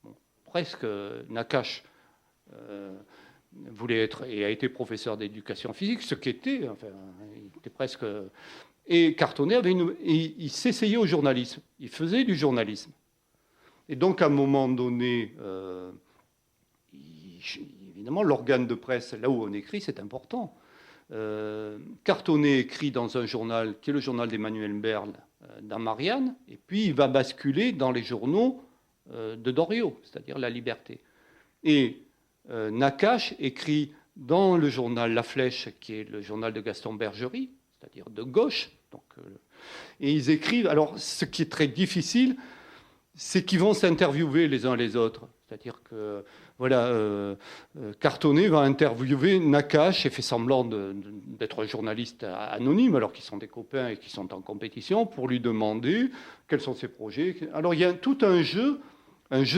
Bon, presque Nakache voulait être et a été professeur d'éducation physique, ce qui était, enfin, il était presque... Et Cartonnet il s'essayait au journalisme, il faisait du journalisme. Et donc à un moment donné... évidemment, l'organe de presse, là où on écrit, c'est important. Cartonnet écrit dans un journal qui est le journal d'Emmanuel Berle dans Marianne, et puis il va basculer dans les journaux de Doriot, c'est-à-dire La Liberté. Et Nakache écrit dans le journal La Flèche, qui est le journal de Gaston Bergerie, c'est-à-dire de gauche. Donc, et ils écrivent. Alors, ce qui est très difficile, c'est qu'ils vont s'interviewer les uns les autres. C'est-à-dire que voilà, Cartonnet va interviewer Nakache et fait semblant d'être un journaliste anonyme, alors qu'ils sont des copains et qu'ils sont en compétition, pour lui demander quels sont ses projets. Alors, il y a tout un jeu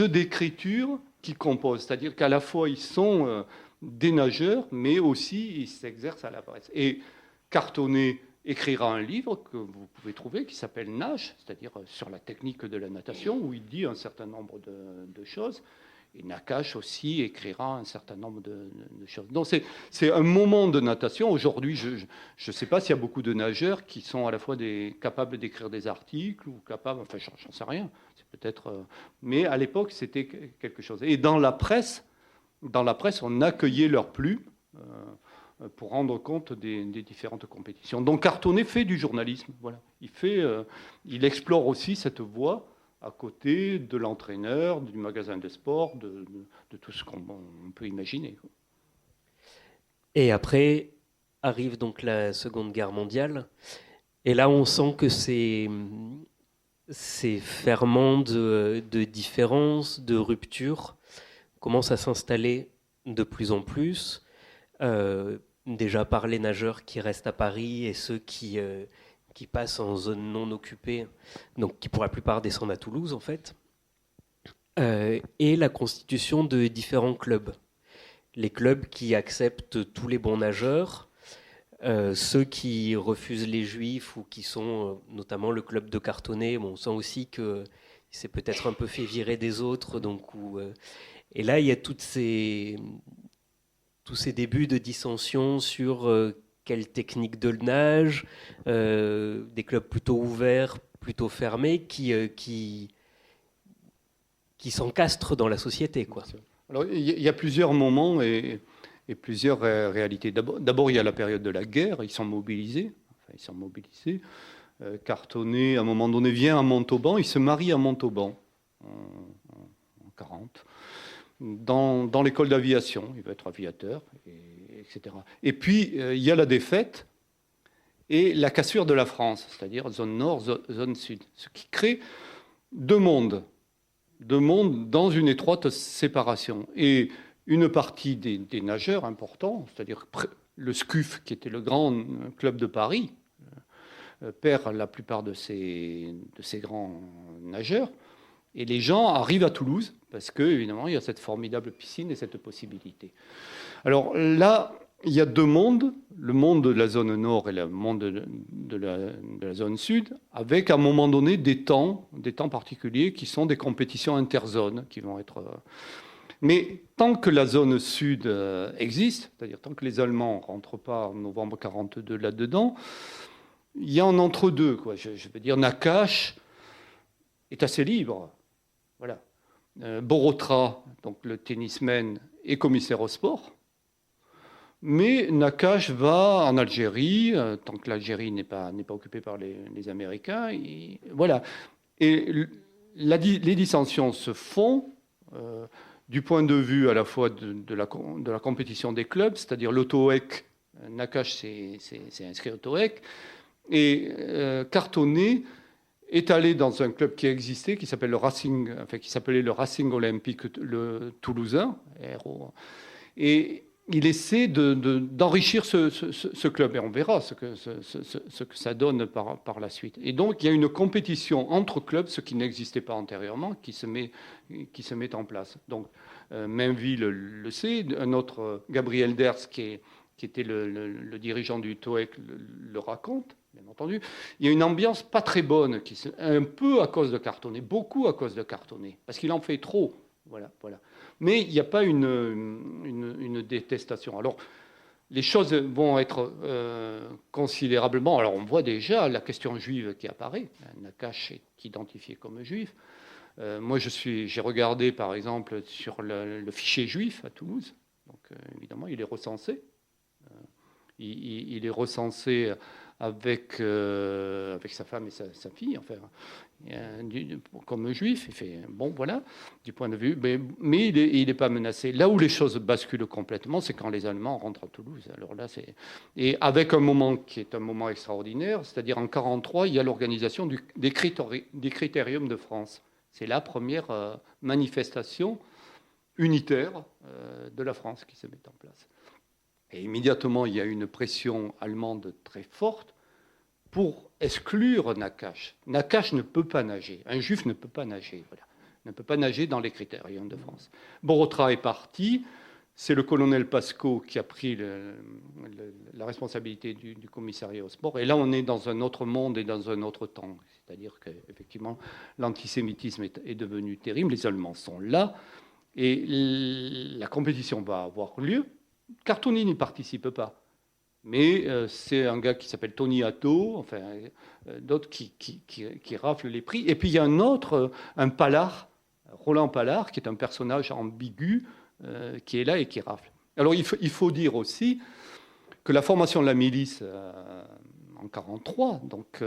d'écriture qui compose. C'est-à-dire qu'à la fois, ils sont des nageurs, mais aussi ils s'exercent à la presse. Et Cartonnet écrira un livre que vous pouvez trouver qui s'appelle Nage, c'est-à-dire sur la technique de la natation, où il dit un certain nombre de choses. Et Nakache aussi écrira un certain nombre de choses. Donc c'est un moment de natation. Aujourd'hui, je ne sais pas s'il y a beaucoup de nageurs qui sont à la fois capables d'écrire des articles ou capables, enfin j'en sais rien. C'est peut-être, mais à l'époque c'était quelque chose. Et dans la presse, on accueillait leurs plumes pour rendre compte des différentes compétitions. Donc Cartonnet fait du journalisme. Voilà, il explore aussi cette voie à côté de l'entraîneur, du magasin de sport, de tout ce qu'on peut imaginer. Et après arrive donc la Seconde Guerre mondiale. Et là, on sent que ces ferments de différence, de rupture, commencent à s'installer de plus en plus. Déjà par les nageurs qui restent à Paris et ceux qui passent en zone non occupée, donc qui pour la plupart descendent à Toulouse en fait, et la constitution de différents clubs. Les clubs qui acceptent tous les bons nageurs, ceux qui refusent les juifs ou qui sont notamment le club de Cartonnet. Bon, on sent aussi que c'est peut-être un peu fait virer des autres. Donc, et là, il y a tous ces débuts de dissension sur quelle technique de nage, des clubs plutôt ouverts, plutôt fermés, qui s'encastrent dans la société, quoi. Alors, il y a plusieurs moments et plusieurs réalités. D'abord, il y a la période de la guerre. Ils sont mobilisés. Cartonnet, à un moment donné, vient à Montauban. Il se marie à Montauban en 1940. Dans l'école d'aviation. Il va être aviateur, etc. Et puis, il y a la défaite et la cassure de la France, c'est-à-dire zone nord, zone sud. Ce qui crée deux mondes dans une étroite séparation. Et une partie des nageurs importants, c'est-à-dire le SCUF, qui était le grand club de Paris, perd la plupart de ses grands nageurs. Et les gens arrivent à Toulouse parce que, évidemment, il y a cette formidable piscine et cette possibilité. Alors là, il y a deux mondes, le monde de la zone nord et le monde de la zone sud, avec à un moment donné des temps particuliers qui sont des compétitions interzones qui vont être. Mais tant que la zone sud existe, c'est-à-dire tant que les Allemands ne rentrent pas en novembre 1942 là-dedans, il y a un entre-deux, quoi. Je veux dire, Nakache est assez libre. Voilà. Borotra, donc le tennisman, est commissaire au sport. Mais Nakache va en Algérie, tant que l'Algérie n'est pas occupée par les Américains. Voilà. Et les dissensions se font du point de vue à la fois de la compétition des clubs, c'est-à-dire l'Auto-EC. Nakache s'est inscrit au TOEC. Et Cartonnet est allé dans un club qui existait, qui s'appelait le Racing Olympique le Toulousain, et il essaie d'enrichir ce club, et on verra ce que ça donne par la suite. Et donc il y a une compétition entre clubs, ce qui n'existait pas antérieurement, qui se met en place. Donc Mainville le sait, un autre, Gabriel Ders, qui était le dirigeant du TOEC, le raconte. Bien entendu, il y a une ambiance pas très bonne, un peu à cause de Cartonnet, beaucoup à cause de Cartonnet, parce qu'il en fait trop. Voilà. Mais il n'y a pas une détestation. Alors, les choses vont être considérablement. Alors, on voit déjà la question juive qui apparaît. Nakache est identifié comme juif. Moi, j'ai regardé, par exemple, sur le fichier juif à Toulouse. Donc, évidemment, il est recensé. il est recensé avec sa femme et sa fille, enfin, comme juif. Il fait, bon, voilà, du point de vue. Mais il n'est pas menacé. Là où les choses basculent complètement, c'est quand les Allemands rentrent à Toulouse. Alors là, et avec un moment qui est un moment extraordinaire, c'est-à-dire en 1943, il y a l'organisation des Critériums de France. C'est la première manifestation unitaire de la France qui se met en place. Et immédiatement, il y a une pression allemande très forte pour exclure Nakache. Nakache ne peut pas nager. Un juif ne peut pas nager. Voilà. Ne peut pas nager dans les Critériums de France. Borotra est parti. C'est le colonel Pasco qui a pris la responsabilité du commissariat au sport. Et là, on est dans un autre monde et dans un autre temps. C'est-à-dire qu'effectivement, l'antisémitisme est devenu terrible. Les Allemands sont là. Et la compétition va avoir lieu. Cartoni n'y participe pas. Mais c'est un gars qui s'appelle Tony Atto, enfin, d'autres qui raflent les prix. Et puis il y a un Pallard, Roland Pallard, qui est un personnage ambigu, qui est là et qui rafle. Alors il faut dire aussi que la formation de la milice en 1943, donc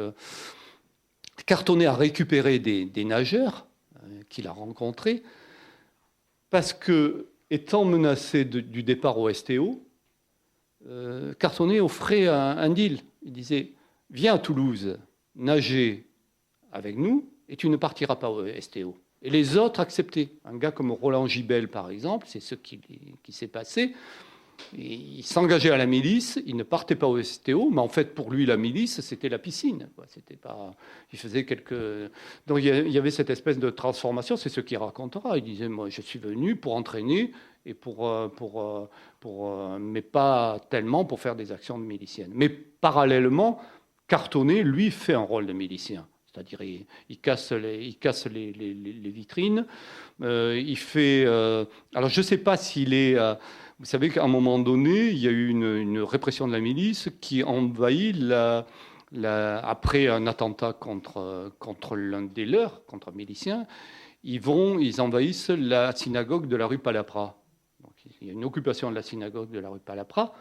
Cartonnet a récupéré des nageurs qu'il a rencontrés, parce que, étant menacé du départ au STO, Cartonnet offrait un deal. Il disait, viens à Toulouse, nager avec nous, et tu ne partiras pas au STO. Et les autres acceptaient. Un gars comme Roland Gibel, par exemple, c'est ce qui s'est passé. Et il s'engageait à la milice, il ne partait pas au STO, mais en fait, pour lui, la milice, c'était la piscine. C'était pas... Il faisait quelques... Donc, il y avait cette espèce de transformation, c'est ce qu'il racontera. Il disait, moi, je suis venu pour entraîner, et mais pas tellement pour faire des actions de miliciennes. Mais parallèlement, Cartonnet, lui, fait un rôle de milicien. C'est-à-dire, il casse les vitrines. Il fait... alors, je ne sais pas s'il est... vous savez qu'à un moment donné, il y a eu une répression de la milice qui envahit après un attentat contre l'un des leurs, contre un milicien. Ils envahissent la synagogue de la rue Palapra. Donc, il y a une occupation de la synagogue de la rue Palapra.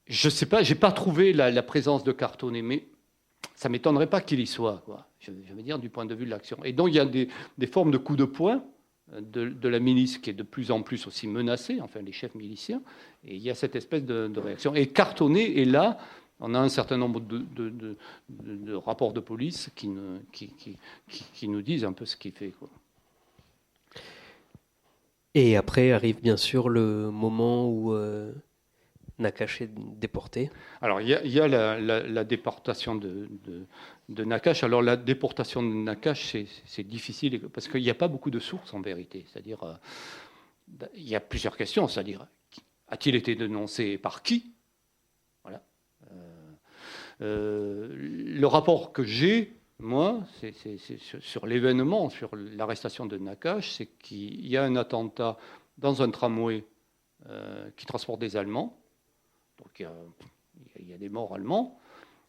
Je ne sais pas, je n'ai pas trouvé la présence de Cartonnet, mais ça ne m'étonnerait pas qu'il y soit, quoi. Je veux dire, du point de vue de l'action. Et donc, il y a des formes de coups de poing de la milice qui est de plus en plus aussi menacée, enfin les chefs miliciens, et il y a cette espèce de réaction. Et Cartonnet est là, on a un certain nombre de rapports de police qui nous disent un peu ce qu'il fait, quoi. Et après arrive bien sûr le moment où Nakache est déporté. Alors il y a la déportation de Nakache. Alors la déportation de Nakache, c'est difficile parce qu'il n'y a pas beaucoup de sources en vérité. C'est-à-dire, il y a plusieurs questions. C'est-à-dire, a-t-il été dénoncé et par qui ? Voilà. Le rapport que j'ai, moi, c'est sur l'événement, sur l'arrestation de Nakache, c'est qu'il y a un attentat dans un tramway qui transporte des Allemands. Donc il y a des morts allemands.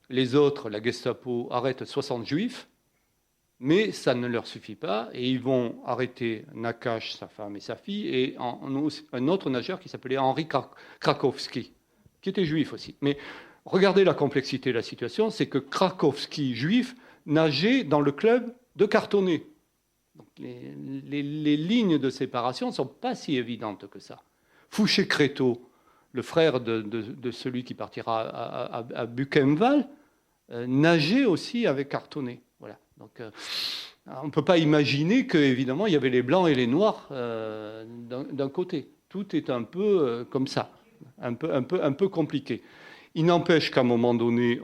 Les autres, la Gestapo, arrête 60 juifs, mais ça ne leur suffit pas. Et ils vont arrêter Nakache, sa femme et sa fille, et un autre nageur qui s'appelait Henri Krakowski, qui était juif aussi. Mais regardez la complexité de la situation, c'est que Krakowski, juif, nageait dans le club de Cartonnet. Donc les lignes de séparation ne sont pas si évidentes que ça. Fouché-Créteau, le frère de celui qui partira à Buchenwald, nageait aussi avec Cartonnet. Voilà. Donc, on ne peut pas imaginer qu'évidemment, il y avait les blancs et les noirs d'un côté. Tout est un peu comme ça, un peu compliqué. Il n'empêche qu'à un moment donné,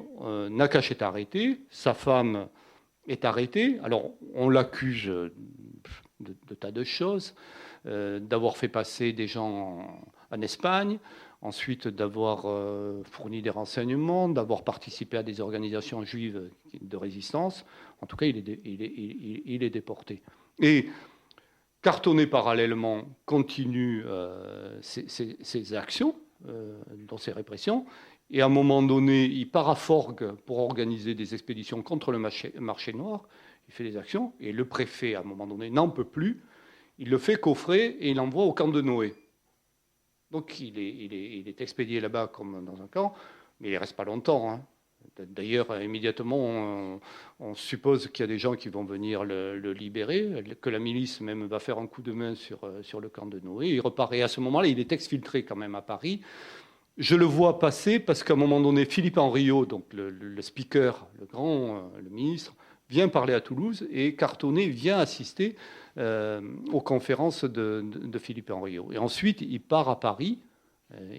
Nakache est arrêté, sa femme est arrêtée. Alors, on l'accuse de tas de choses, d'avoir fait passer des gens en Espagne, ensuite d'avoir fourni des renseignements, d'avoir participé à des organisations juives de résistance. En tout cas, il est déporté. Et Cartonnet, parallèlement, continue ses actions, dans ses répressions. Et à un moment donné, il part à Forgues pour organiser des expéditions contre le marché noir. Il fait des actions. Et le préfet, à un moment donné, n'en peut plus. Il le fait coffrer et il l'envoie au camp de Noé. Donc il est expédié là-bas comme dans un camp. Mais il ne reste pas longtemps. Hein. D'ailleurs, immédiatement, on suppose qu'il y a des gens qui vont venir le libérer, que la milice même va faire un coup de main sur le camp de Noé. Il repart. Et à ce moment-là, il est exfiltré quand même à Paris. Je le vois passer parce qu'à un moment donné, Philippe Henriot, donc le speaker, le ministre, vient parler à Toulouse et Cartonnet vient assister aux conférences de Philippe Henriot. Et ensuite, il part à Paris,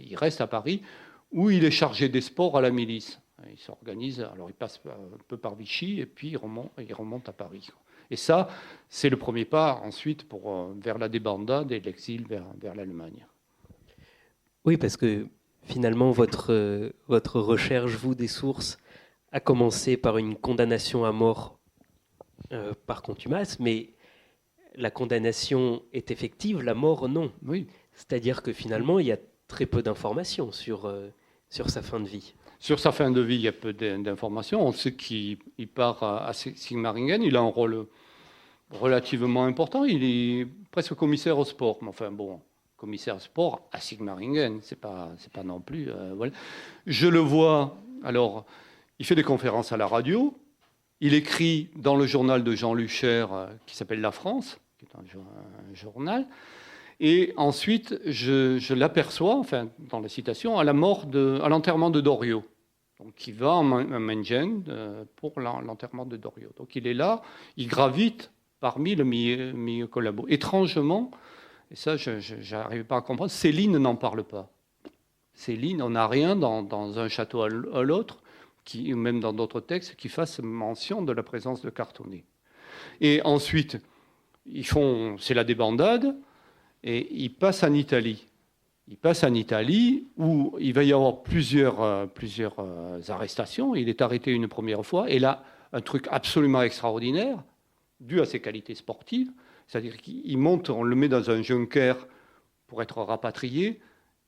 il reste à Paris, où il est chargé des sports à la milice. Il s'organise, alors il passe un peu par Vichy et puis il remonte à Paris. Et ça, c'est le premier pas ensuite vers la débandade et l'exil vers l'Allemagne. Oui, parce que finalement, votre recherche, vous, des sources, a commencé par une condamnation à mort par contumace, mais la condamnation est effective, la mort, non. Oui. C'est-à-dire que finalement, il y a très peu d'informations sur sa fin de vie. Sur sa fin de vie, il y a peu d'informations. On sait qu'il part à Sigmaringen. Il a un rôle relativement important. Il est presque commissaire au sport. Mais enfin, bon, commissaire au sport à Sigmaringen, c'est pas non plus... voilà. Je le vois... Alors, il fait des conférences à la radio. Il écrit dans le journal de Jean Lucher, qui s'appelle La France, qui est un journal. Et ensuite, je l'aperçois, enfin, dans la citation, à l'enterrement de Doriot. Donc, il va en Mengen pour l'enterrement de Doriot. Donc, il est là, il gravite parmi le milieu collabo. Étrangement, et ça, je n'arrive pas à comprendre, Céline n'en parle pas. Céline, on n'a rien dans un château à l'autre, même dans d'autres textes, qui fasse mention de la présence de Cartonnet. Et ensuite, c'est la débandade. Et il passe en Italie. Il passe en Italie où il va y avoir plusieurs arrestations. Il est arrêté une première fois. Et là, un truc absolument extraordinaire, dû à ses qualités sportives, c'est-à-dire qu'il monte, on le met dans un junker pour être rapatrié.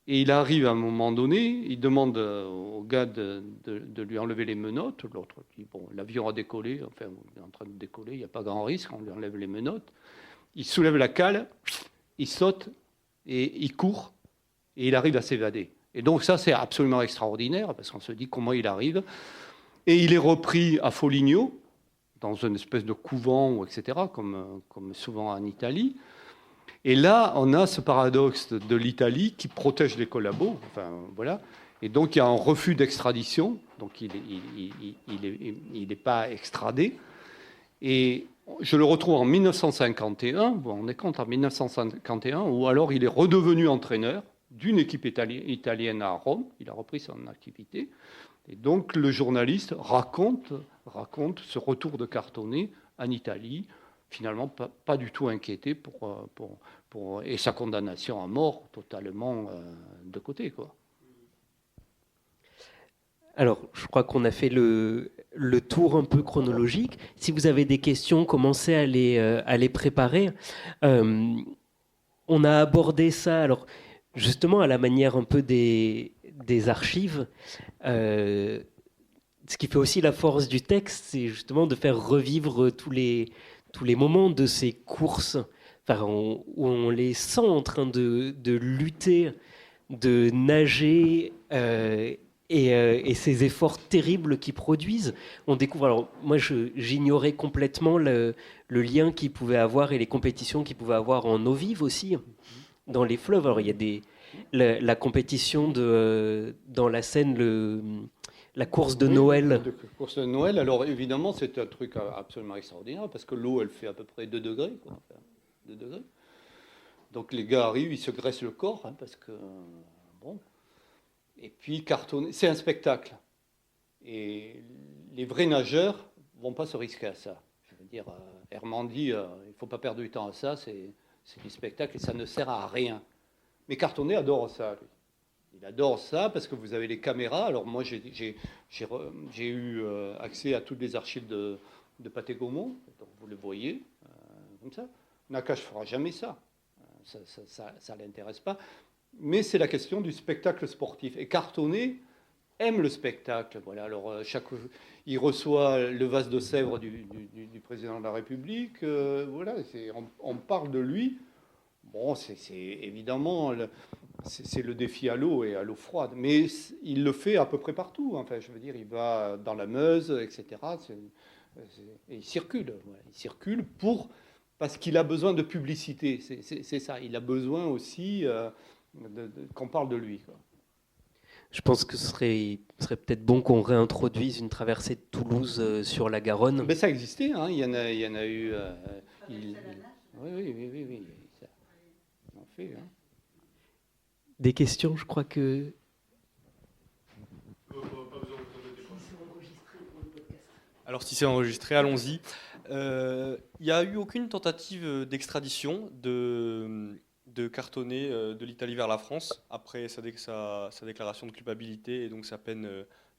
Et il arrive à un moment donné, il demande au gars de lui enlever les menottes. L'autre dit, bon, l'avion a décollé, enfin, il est en train de décoller, il n'y a pas grand risque, on lui enlève les menottes. Il soulève la cale, il saute et il court et il arrive à s'évader. Et donc ça, c'est absolument extraordinaire parce qu'on se dit comment il arrive. Et il est repris à Foligno, dans une espèce de couvent, etc., comme souvent en Italie. Et là, on a ce paradoxe de l'Italie qui protège les collabos. Enfin, voilà. Et donc, il y a un refus d'extradition. Donc, il n'est pas extradé. Et je le retrouve en 1951, bon, on est compte en 1951, où alors il est redevenu entraîneur d'une équipe italienne à Rome. Il a repris son activité. Et donc, le journaliste raconte ce retour de Cartonnet en Italie, finalement pas du tout inquiété et sa condamnation à mort totalement de côté, quoi. Alors, je crois qu'on a fait le tour un peu chronologique. Si vous avez des questions, commencez à les préparer. On a abordé ça, alors justement à la manière un peu des archives. Ce qui fait aussi la force du texte, c'est justement de faire revivre tous les moments de ces courses, enfin, où on les sent en train de lutter, de nager, et ces efforts terribles qu'ils produisent. On découvre, alors moi j'ignorais complètement le lien qu'ils pouvaient avoir et les compétitions qu'ils pouvaient avoir en eau vive aussi, dans les fleuves. Alors il y a la compétition dans la Seine, la course de Noël. La course de Noël, alors évidemment, c'est un truc absolument extraordinaire parce que l'eau, elle fait à peu près 2 degrés. Quoi. 2 degrés. Donc les gars arrivent, ils se graissent le corps hein, parce que. Bon. Et puis Cartonnet, c'est un spectacle. Et les vrais nageurs ne vont pas se risquer à ça. Je veux dire, Herman dit il ne faut pas perdre du temps à ça, c'est du spectacle et ça ne sert à rien. Mais Cartonnet adore ça, lui. Il adore ça parce que vous avez les caméras. Alors moi, j'ai eu accès à toutes les archives de Pathé Gaumont. Donc vous le voyez, comme ça. Nakache ne fera jamais ça. Ça ne l'intéresse pas. Mais c'est la question du spectacle sportif. Et Cartonnet aime le spectacle. Voilà. Alors il reçoit le vase de Sèvres du président de la République. Voilà. On parle de lui. Bon, c'est évidemment c'est le défi à l'eau et à l'eau froide. Mais il le fait à peu près partout. Enfin, je veux dire, il va dans la Meuse, etc. Et il circule. Voilà. Il circule parce qu'il a besoin de publicité. C'est ça. Il a besoin aussi qu'on parle de lui, quoi. Je pense que ce serait peut-être bon qu'on réintroduise une traversée de Toulouse sur la Garonne. Mais ça existait, hein. Il y en a eu. Oui. Ça, on en fait, hein. Des questions, je crois que... Alors si c'est enregistré, allons-y. Il n'y a eu aucune tentative d'extradition de Cartonnet de l'Italie vers la France après sa déclaration de culpabilité et donc sa peine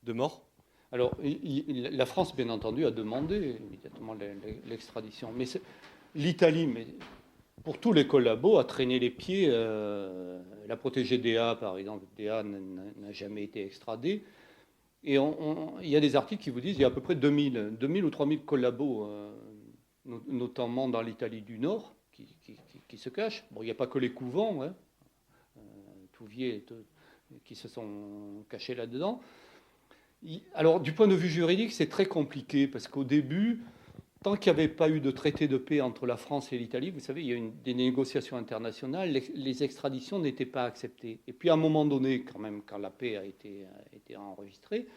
de mort? Alors, la France, bien entendu, a demandé immédiatement l'extradition. Mais l'Italie, mais pour tous les collabos, a traîné les pieds. La protégée Déa, par exemple, Déa n'a jamais été extradée. Et il y a des articles qui vous disent qu'il y a à peu près 2000 ou 3000 collabos, notamment dans l'Italie du Nord, qui se cachent. Bon, il n'y a pas que les couvents, hein, Touviers, qui se sont cachés là-dedans. Alors, du point de vue juridique, c'est très compliqué, parce qu'au début, tant qu'il n'y avait pas eu de traité de paix entre la France et l'Italie, vous savez, il y a eu des négociations internationales, les extraditions n'étaient pas acceptées. Et puis, à un moment donné, quand même, quand la paix a été enregistrée,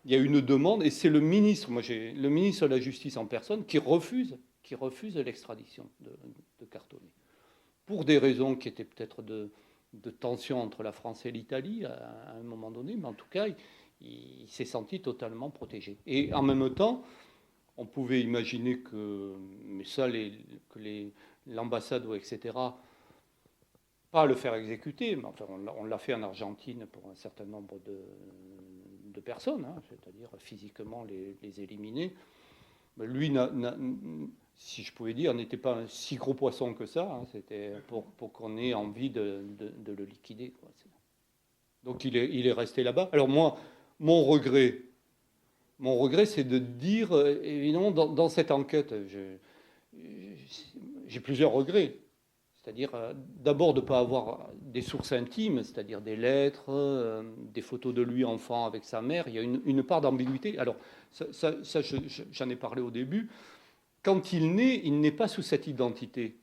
il y a eu une demande, et c'est le ministre de la Justice en personne, qui refuse l'extradition de Cartonnet. Pour des raisons qui étaient peut-être de tension entre la France et l'Italie, à un moment donné, mais en tout cas, il s'est senti totalement protégé. Et en même temps, on pouvait imaginer que, mais ça, l'ambassade, etc., pas le faire exécuter, mais enfin, on l'a fait en Argentine pour un certain nombre de personnes, hein, c'est-à-dire physiquement les éliminer. Mais lui, si je pouvais dire, n'était pas un si gros poisson que ça. Hein, c'était pour qu'on ait envie de le liquider, quoi. Donc il est resté là-bas. Alors moi, mon regret, c'est de dire, évidemment, dans cette enquête, j'ai plusieurs regrets. C'est-à-dire, d'abord, de ne pas avoir des sources intimes, c'est-à-dire des lettres, des photos de lui enfant avec sa mère. Il y a une part d'ambiguïté. Alors, ça j'en ai parlé au début. Quand il n'est pas sous cette identité.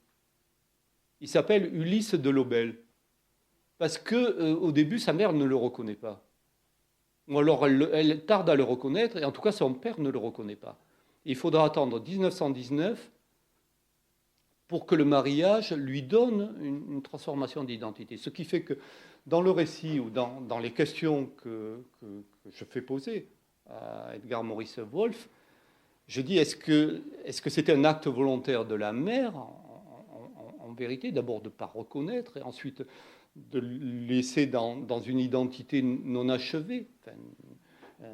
Il s'appelle Ulysse de Lobel. Parce qu'au début, sa mère ne le reconnaît pas. Ou alors, elle tarde à le reconnaître, et en tout cas, son père ne le reconnaît pas. Il faudra attendre 1919 pour que le mariage lui donne une transformation d'identité. Ce qui fait que dans le récit ou dans les questions que je fais poser à Edgar Maurice Wolff, je dis, est-ce que c'était un acte volontaire de la mère, en vérité, d'abord de ne pas reconnaître, et ensuite de laisser dans une identité non achevée. Enfin,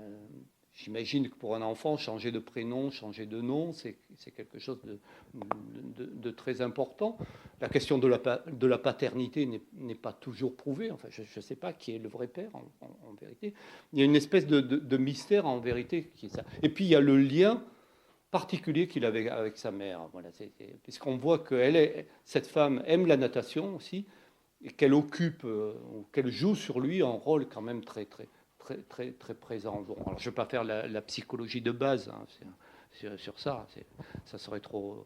j'imagine que pour un enfant, changer de prénom, changer de nom, c'est quelque chose de très important. La question de la paternité n'est pas toujours prouvée. Enfin, je ne sais pas qui est le vrai père, en vérité. Il y a une espèce de mystère, en vérité, qui est ça. Et puis, il y a le lien particulier qu'il avait avec sa mère. Voilà, puisqu'on voit que cette femme aime la natation aussi, et qu'elle occupe, qu'elle joue sur lui un rôle quand même très présent. Bon, alors je ne vais pas faire la psychologie de base, hein, sur ça, ça serait trop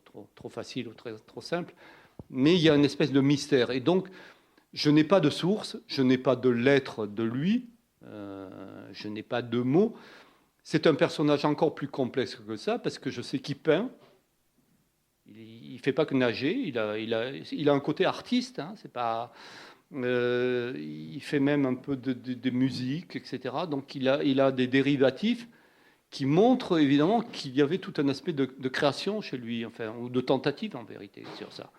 facile ou trop simple, mais il y a une espèce de mystère. Et donc, je n'ai pas de source, je n'ai pas de lettres de lui, je n'ai pas de mots. C'est un personnage encore plus complexe que ça, parce que je sais qu'il peint. Il ne fait pas que nager, il a un côté artiste, hein, c'est pas, il fait même un peu de musique, etc. Donc il a des dérivatifs qui montrent évidemment qu'il y avait tout un aspect de création chez lui, enfin, ou de tentative en vérité sur ça.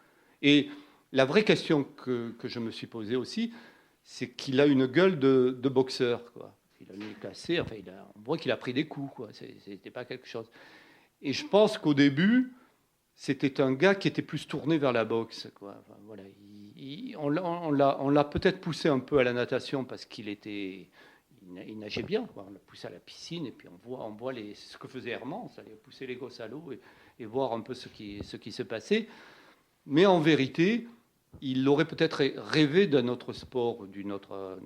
Et la vraie question que je me suis posée aussi, c'est qu'il a une gueule de boxeur, quoi. Il a le nez cassé, enfin, on voit qu'il a pris des coups, quoi. C'était pas quelque chose. Et je pense qu'au début, c'était un gars qui était plus tourné vers la boxe, quoi. Enfin, voilà. On l'a peut-être poussé un peu à la natation parce qu'il nageait bien, quoi. On l'a poussé à la piscine et puis on voit ce que faisait Hermance, aller pousser les gosses à l'eau et voir un peu ce qui se passait. Mais en vérité, il aurait peut-être rêvé d'un autre sport, d'une autre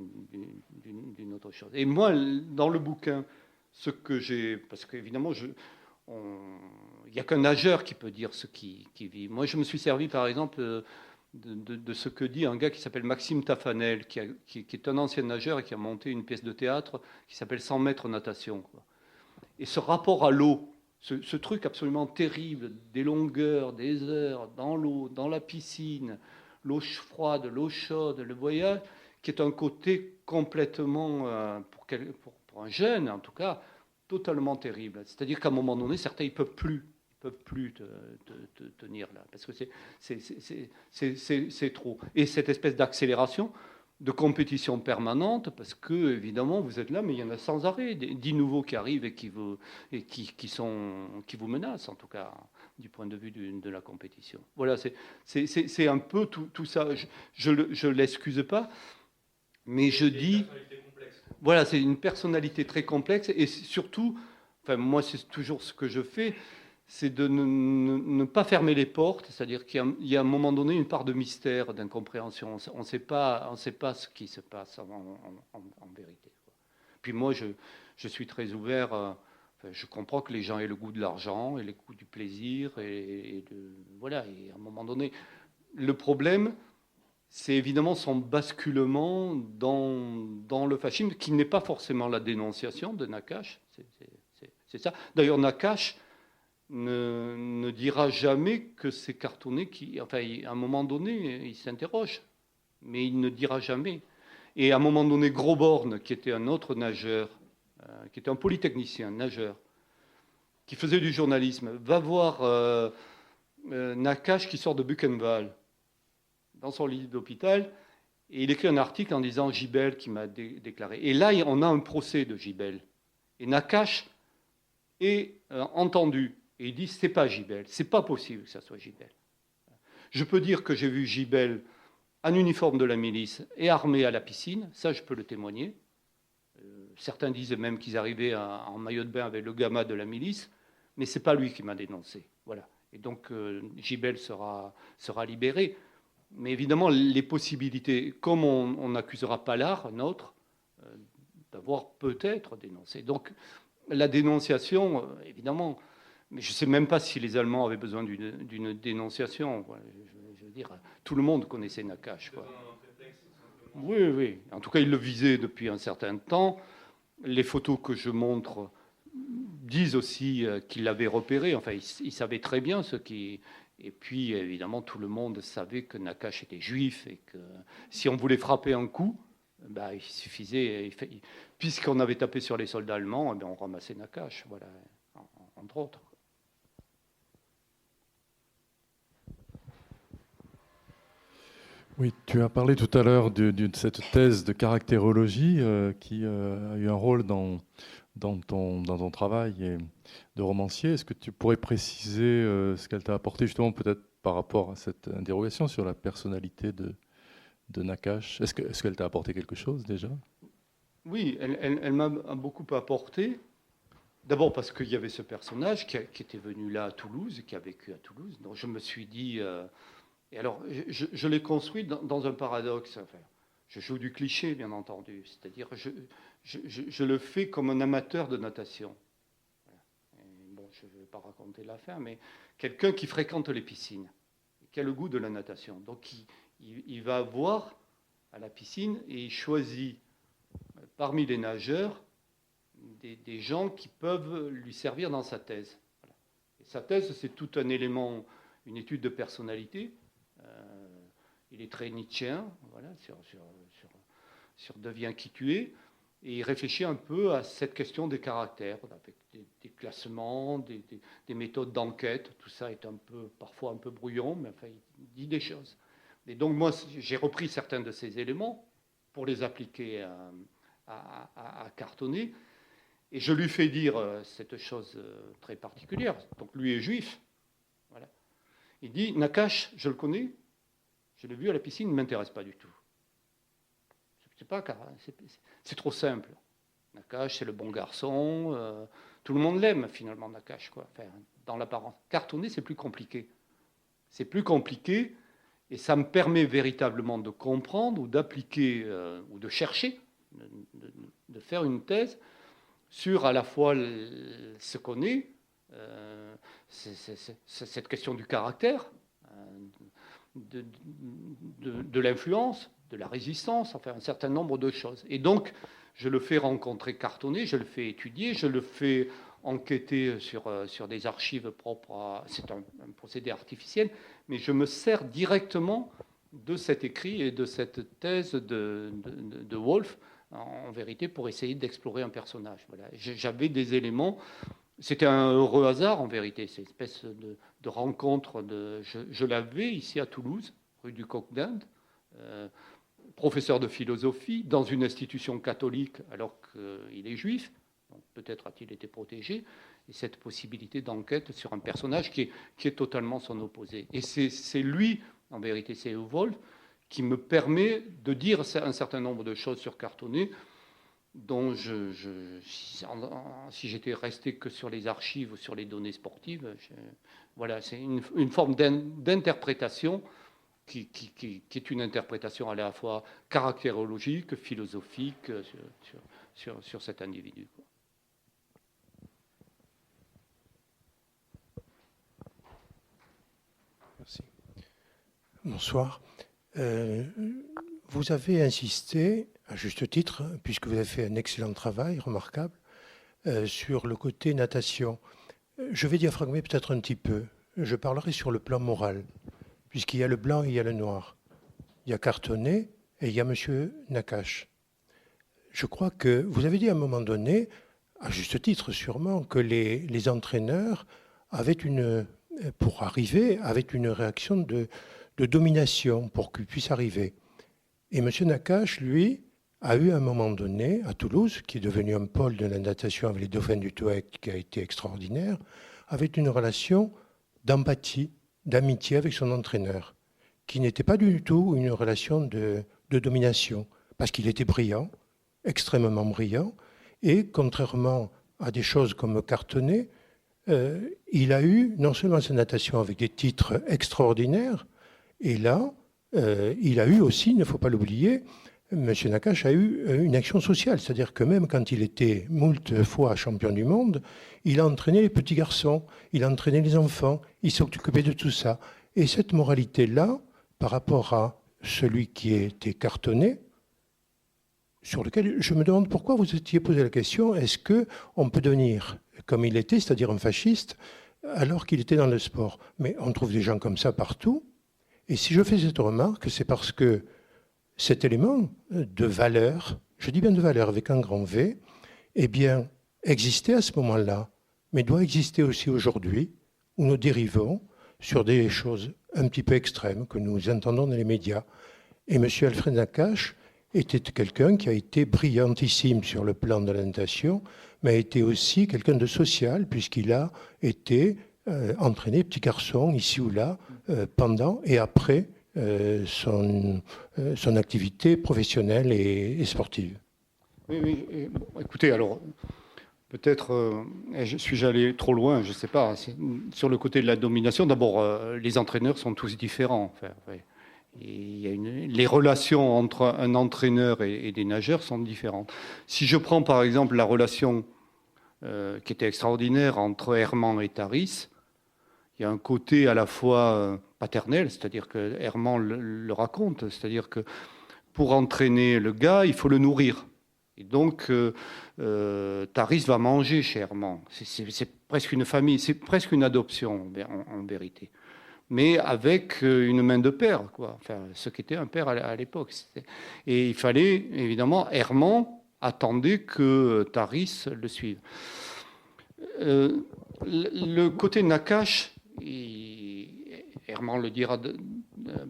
chose. Et moi, dans le bouquin, ce que j'ai... Parce qu'évidemment, il n'y a qu'un nageur qui peut dire ce qui vit. Moi, je me suis servi, par exemple, de ce que dit un gars qui s'appelle Maxime Tafanel, qui est un ancien nageur et qui a monté une pièce de théâtre qui s'appelle 100 mètres natation, quoi. Et ce rapport à l'eau, ce truc absolument terrible, des longueurs, des heures, dans l'eau, dans la piscine, l'eau froide, l'eau chaude, le voyage, qui est un côté complètement, pour un jeune en tout cas, totalement terrible. C'est-à-dire qu'à un moment donné, certains, ils ne peuvent plus tenir là, parce que c'est trop. Et cette espèce d'accélération, de compétition permanente, parce que évidemment vous êtes là, mais il y en a sans arrêt, 10 nouveaux qui arrivent et qui vous menacent, en tout cas du point de vue de la compétition. Voilà, c'est un peu tout ça. Je l'excuse pas, mais je dis, voilà, c'est une personnalité très complexe et surtout, enfin moi c'est toujours ce que je fais, c'est de ne pas fermer les portes, c'est-à-dire qu'il y a à un moment donné une part de mystère, d'incompréhension. On ne sait pas ce qui se passe en vérité. Puis moi, je suis très ouvert. Je comprends que les gens aient le goût de l'argent et le goût du plaisir. Voilà. Et à un moment donné, le problème, c'est évidemment son basculement dans le fascisme, qui n'est pas forcément la dénonciation de Nakache. C'est ça. D'ailleurs, Nakache ne dira jamais que c'est cartonné enfin, à un moment donné, il s'interroge, mais il ne dira jamais. Et à un moment donné, Grosborne, qui était un autre nageur, qui était un polytechnicien, nageur, qui faisait du journalisme, va voir Nakache qui sort de Buchenwald, dans son lit d'hôpital, et il écrit un article en disant « Gibel qui m'a déclaré ». Et là, on a un procès de Gibel. Et Nakache est entendu. Et il dit, c'est pas Gibel, c'est pas possible que ça soit Gibel. Je peux dire que j'ai vu Gibel en uniforme de la milice et armé à la piscine, ça je peux le témoigner. Certains disent même qu'ils arrivaient en maillot de bain avec le gamma de la milice, mais c'est pas lui qui m'a dénoncé. Voilà. Et donc Gibel sera libéré. Mais évidemment, les possibilités, comme on n'accusera pas l'art, nôtre, d'avoir peut-être dénoncé. Donc la dénonciation, évidemment... Mais je ne sais même pas si les Allemands avaient besoin d'une dénonciation. Je veux dire, tout le monde connaissait Nakache. Oui. En tout cas, il le visait depuis un certain temps. Les photos que je montre disent aussi qu'il l'avait repéré. Enfin, il savait très bien ce qui... Et puis, évidemment, tout le monde savait que Nakache était juif et que si on voulait frapper un coup, il suffisait... Puisqu'on avait tapé sur les soldats allemands, on ramassait Nakache, voilà, entre autres. Oui, tu as parlé tout à l'heure de cette thèse de caractérologie qui a eu un rôle dans ton travail de romancier. Est-ce que tu pourrais préciser ce qu'elle t'a apporté justement peut-être par rapport à cette interrogation sur la personnalité de Nakache? Est-ce qu'elle t'a apporté quelque chose déjà? Oui, elle m'a beaucoup apporté. D'abord parce qu'il y avait ce personnage qui était venu là à Toulouse, qui a vécu à Toulouse. Donc je me suis dit... Et alors, je l'ai construit dans un paradoxe. Enfin, je joue du cliché, bien entendu. C'est-à-dire, je le fais comme un amateur de natation. Bon, je ne vais pas raconter l'affaire, mais quelqu'un qui fréquente les piscines, qui a le goût de la natation. Donc, il va voir à la piscine et il choisit parmi les nageurs des gens qui peuvent lui servir dans sa thèse. Voilà. Et sa thèse, c'est tout un élément, une étude de personnalité. Il est très nietzschéen, voilà, sur deviens qui tu es, et il réfléchit un peu à cette question des caractères, avec des classements, des méthodes d'enquête. Tout ça est parfois un peu brouillon, mais enfin, il dit des choses. Et donc moi, j'ai repris certains de ces éléments pour les appliquer à Cartonnet, et je lui fais dire cette chose très particulière. Donc lui est juif, voilà. Il dit, Nakache, je le connais, je l'ai vu à la piscine, il ne m'intéresse pas du tout. C'est trop simple. Nakache, c'est le bon garçon. Tout le monde l'aime, finalement, Nakache, quoi. Enfin, dans l'apparence. Cartonnet, c'est plus compliqué. C'est plus compliqué. Et ça me permet véritablement de comprendre ou d'appliquer ou de chercher, de faire une thèse sur à la fois ce qu'on est, cette question du caractère, de l'influence, de la résistance, enfin un certain nombre de choses. Et donc, je le fais rencontrer Cartonnet, je le fais étudier, je le fais enquêter sur des archives propres c'est un procédé artificiel, mais je me sers directement de cet écrit et de cette thèse de Woolf, en vérité, pour essayer d'explorer un personnage. Voilà. J'avais des éléments, c'était un heureux hasard, en vérité, cette espèce de rencontre. Je l'avais ici à Toulouse, rue du Coq d'Inde, professeur de philosophie, dans une institution catholique, alors qu'il est juif. Peut-être a-t-il été protégé, et cette possibilité d'enquête sur un personnage qui est totalement son opposé. Et c'est lui, en vérité, c'est Woolf, qui me permet de dire un certain nombre de choses sur Cartonnet, dont si j'étais resté que sur les archives ou sur les données sportives, voilà, c'est une forme d'interprétation qui est une interprétation à la fois caractérologique, philosophique sur cet individu. Merci. Bonsoir. Vous avez insisté, à juste titre, puisque vous avez fait un excellent travail, remarquable, sur le côté natation. Je vais diaphragmer peut-être un petit peu. Je parlerai sur le plan moral, puisqu'il y a le blanc et il y a le noir. Il y a Cartonnet et il y a M. Nakache. Je crois que vous avez dit à un moment donné, à juste titre sûrement, que les entraîneurs avaient pour arriver, avaient une réaction de domination pour qu'ils puissent arriver. Et M. Nakache, lui, a eu à un moment donné, à Toulouse, qui est devenu un pôle de la natation avec les dauphins du Touac, qui a été extraordinaire, avait une relation d'empathie, d'amitié avec son entraîneur, qui n'était pas du tout une relation de domination, parce qu'il était brillant, extrêmement brillant, et contrairement à des choses comme Cartonnet, il a eu non seulement sa natation avec des titres extraordinaires, et là, il a eu aussi, il ne faut pas l'oublier, M. Nakache a eu une action sociale, c'est-à-dire que même quand il était moult fois champion du monde, il a entraîné les petits garçons, il a entraîné les enfants, il s'occupait de tout ça. Et cette moralité-là, par rapport à celui qui était Cartonnet, sur lequel je me demande pourquoi vous étiez posé la question, est-ce qu'on peut devenir comme il était, c'est-à-dire un fasciste, alors qu'il était dans le sport? Mais on trouve des gens comme ça partout. Et si je fais cette remarque, c'est parce que cet élément de valeur, je dis bien de valeur avec un grand V, eh bien, existait à ce moment-là, mais doit exister aussi aujourd'hui, où nous dérivons sur des choses un petit peu extrêmes que nous entendons dans les médias. Et M. Alfred Nakache était quelqu'un qui a été brillantissime sur le plan de la natation, mais a été aussi quelqu'un de social, puisqu'il a été entraîné petit garçon, ici ou là, pendant et après son activité professionnelle et sportive. Oui. Écoutez, alors, peut-être, suis-je allé trop loin, je ne sais pas. Sur le côté de la domination, d'abord, les entraîneurs sont tous différents. Enfin, oui. Les relations entre un entraîneur et des nageurs sont différentes. Si je prends par exemple la relation qui était extraordinaire entre Herman et Taris, il y a un côté à la fois paternel, c'est-à-dire que Herman le raconte, c'est-à-dire que pour entraîner le gars, il faut le nourrir. Et donc Taris va manger chez Herman. C'est presque une famille, c'est presque une adoption en vérité. Mais avec une main de père, quoi. Enfin, ce qu'était un père à l'époque. Et il fallait, évidemment, Herman attendait que Taris le suive. Le côté Nakache, Herman le dira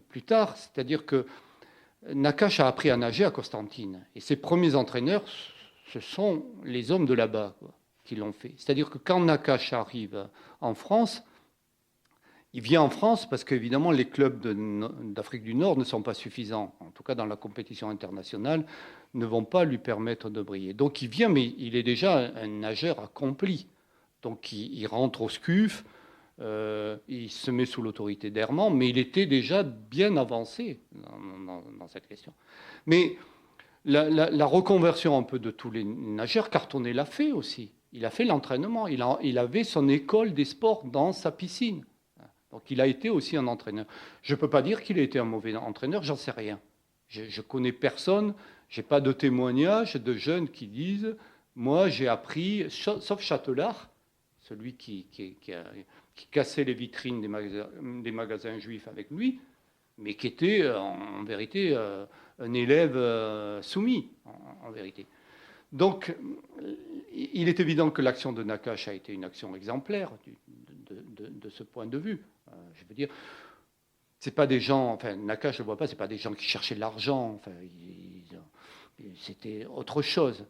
plus tard, c'est-à-dire que Nakache a appris à nager à Constantine. Et ses premiers entraîneurs, ce sont les hommes de là-bas, quoi, qui l'ont fait. C'est-à-dire que quand Nakache arrive en France, il vient en France parce qu'évidemment, les clubs d'Afrique du Nord ne sont pas suffisants. En tout cas, dans la compétition internationale, ne vont pas lui permettre de briller. Donc, il vient, mais il est déjà un nageur accompli. Donc, il rentre au SCUF. il se met sous l'autorité d'Herman, mais il était déjà bien avancé dans cette question. Mais la reconversion un peu de tous les nageurs, Cartonnet l'a fait aussi. Il a fait l'entraînement. Il avait son école des sports dans sa piscine. Donc il a été aussi un entraîneur. Je ne peux pas dire qu'il a été un mauvais entraîneur, j'en sais rien. Je connais personne, je n'ai pas de témoignages de jeunes qui disent « Moi, j'ai appris, sauf Châtelard, celui qui cassait les vitrines des magasins juifs avec lui, mais qui était en vérité un élève soumis, en vérité. » Donc, il est évident que l'action de Nakache a été une action exemplaire de ce point de vue. Je veux dire, c'est pas des gens, enfin, Nakache, je ne le vois pas, c'est pas des gens qui cherchaient de l'argent, enfin, c'était autre chose.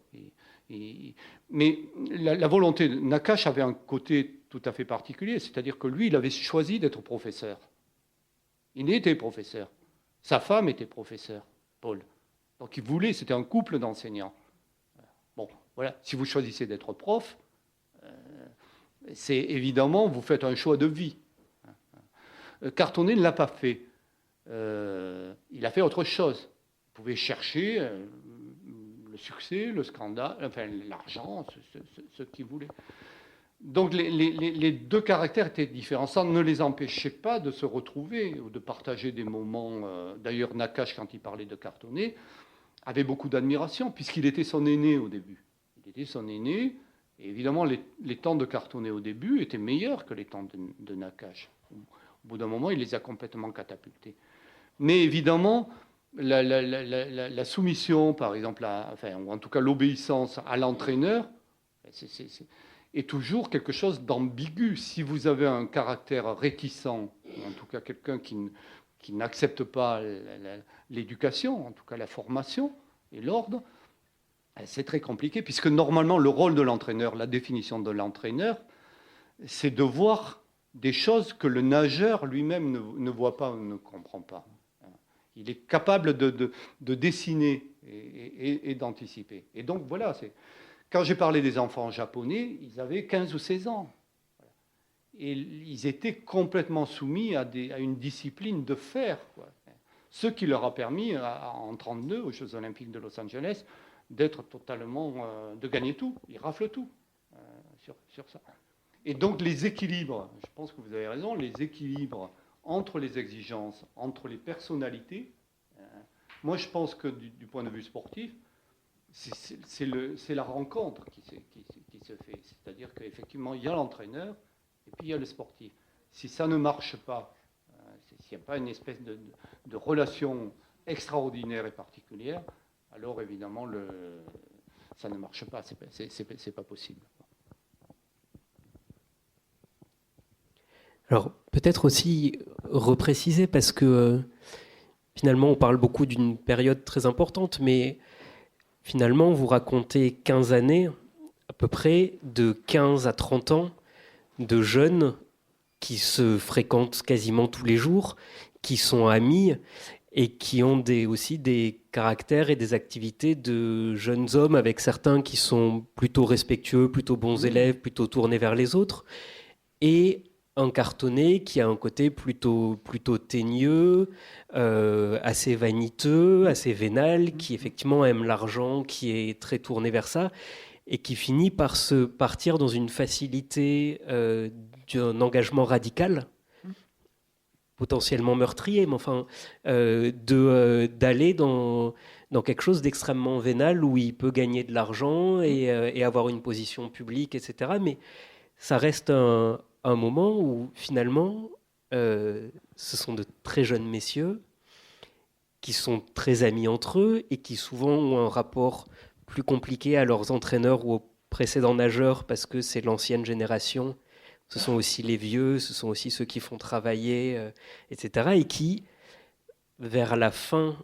Mais la volonté de Nakache avait un côté tout à fait particulier, c'est-à-dire que lui, il avait choisi d'être professeur. Il était professeur. Sa femme était professeure, Paul. Donc il voulait, c'était un couple d'enseignants. Bon, voilà, si vous choisissez d'être prof, c'est évidemment, vous faites un choix de vie. Cartonnet ne l'a pas fait. Il a fait autre chose. Vous pouvez chercher le succès, le scandale, enfin l'argent, ce qu'il voulait. Donc les deux caractères étaient différents. Ça ne les empêchait pas de se retrouver ou de partager des moments. D'ailleurs, Nakache, quand il parlait de Cartonnet, avait beaucoup d'admiration, puisqu'il était son aîné au début. Il était son aîné, et évidemment, les temps de Cartonnet au début étaient meilleurs que les temps de Nakache. Au bout d'un moment, il les a complètement catapultés. Mais évidemment, la soumission, par exemple, ou en tout cas l'obéissance à l'entraîneur, est toujours quelque chose d'ambigu. Si vous avez un caractère réticent, en tout cas quelqu'un qui n'accepte pas l'éducation, en tout cas la formation et l'ordre, c'est très compliqué, puisque normalement le rôle de l'entraîneur, la définition de l'entraîneur, c'est de voir des choses que le nageur lui-même ne voit pas ou ne comprend pas. Il est capable de dessiner et d'anticiper. Et donc voilà, quand j'ai parlé des enfants japonais, ils avaient 15 ou 16 ans. Et ils étaient complètement soumis à une discipline de fer, quoi. Ce qui leur a permis, en 1932, aux Jeux Olympiques de Los Angeles, d'être totalement, de gagner tout. Ils raflent tout sur ça. Et donc les équilibres, je pense que vous avez raison, les équilibres entre les exigences, entre les personnalités, moi je pense que du point de vue sportif, c'est la rencontre qui se fait. C'est-à-dire qu'effectivement, il y a l'entraîneur et puis il y a le sportif. Si ça ne marche pas, s'il n'y a pas une espèce de relation extraordinaire et particulière, alors évidemment, ça ne marche pas. C'est pas possible. Alors, peut-être aussi repréciser, parce que finalement, on parle beaucoup d'une période très importante, mais finalement, vous racontez 15 années, à peu près, de 15 à 30 ans, de jeunes qui se fréquentent quasiment tous les jours, qui sont amis et qui ont aussi des caractères et des activités de jeunes hommes, avec certains qui sont plutôt respectueux, plutôt bons élèves, plutôt tournés vers les autres, et un Cartonnet qui a un côté plutôt teigneux, assez vaniteux, assez vénal, qui effectivement aime l'argent, qui est très tourné vers ça, et qui finit par se partir dans une facilité d'un engagement radical, potentiellement meurtrier, mais enfin, d'aller dans quelque chose d'extrêmement vénal où il peut gagner de l'argent et avoir une position publique, etc. Mais ça reste un moment où finalement, ce sont de très jeunes messieurs qui sont très amis entre eux et qui souvent ont un rapport plus compliqué à leurs entraîneurs ou aux précédents nageurs parce que c'est l'ancienne génération. Ce sont aussi les vieux, ce sont aussi ceux qui font travailler, etc. Et qui, vers la fin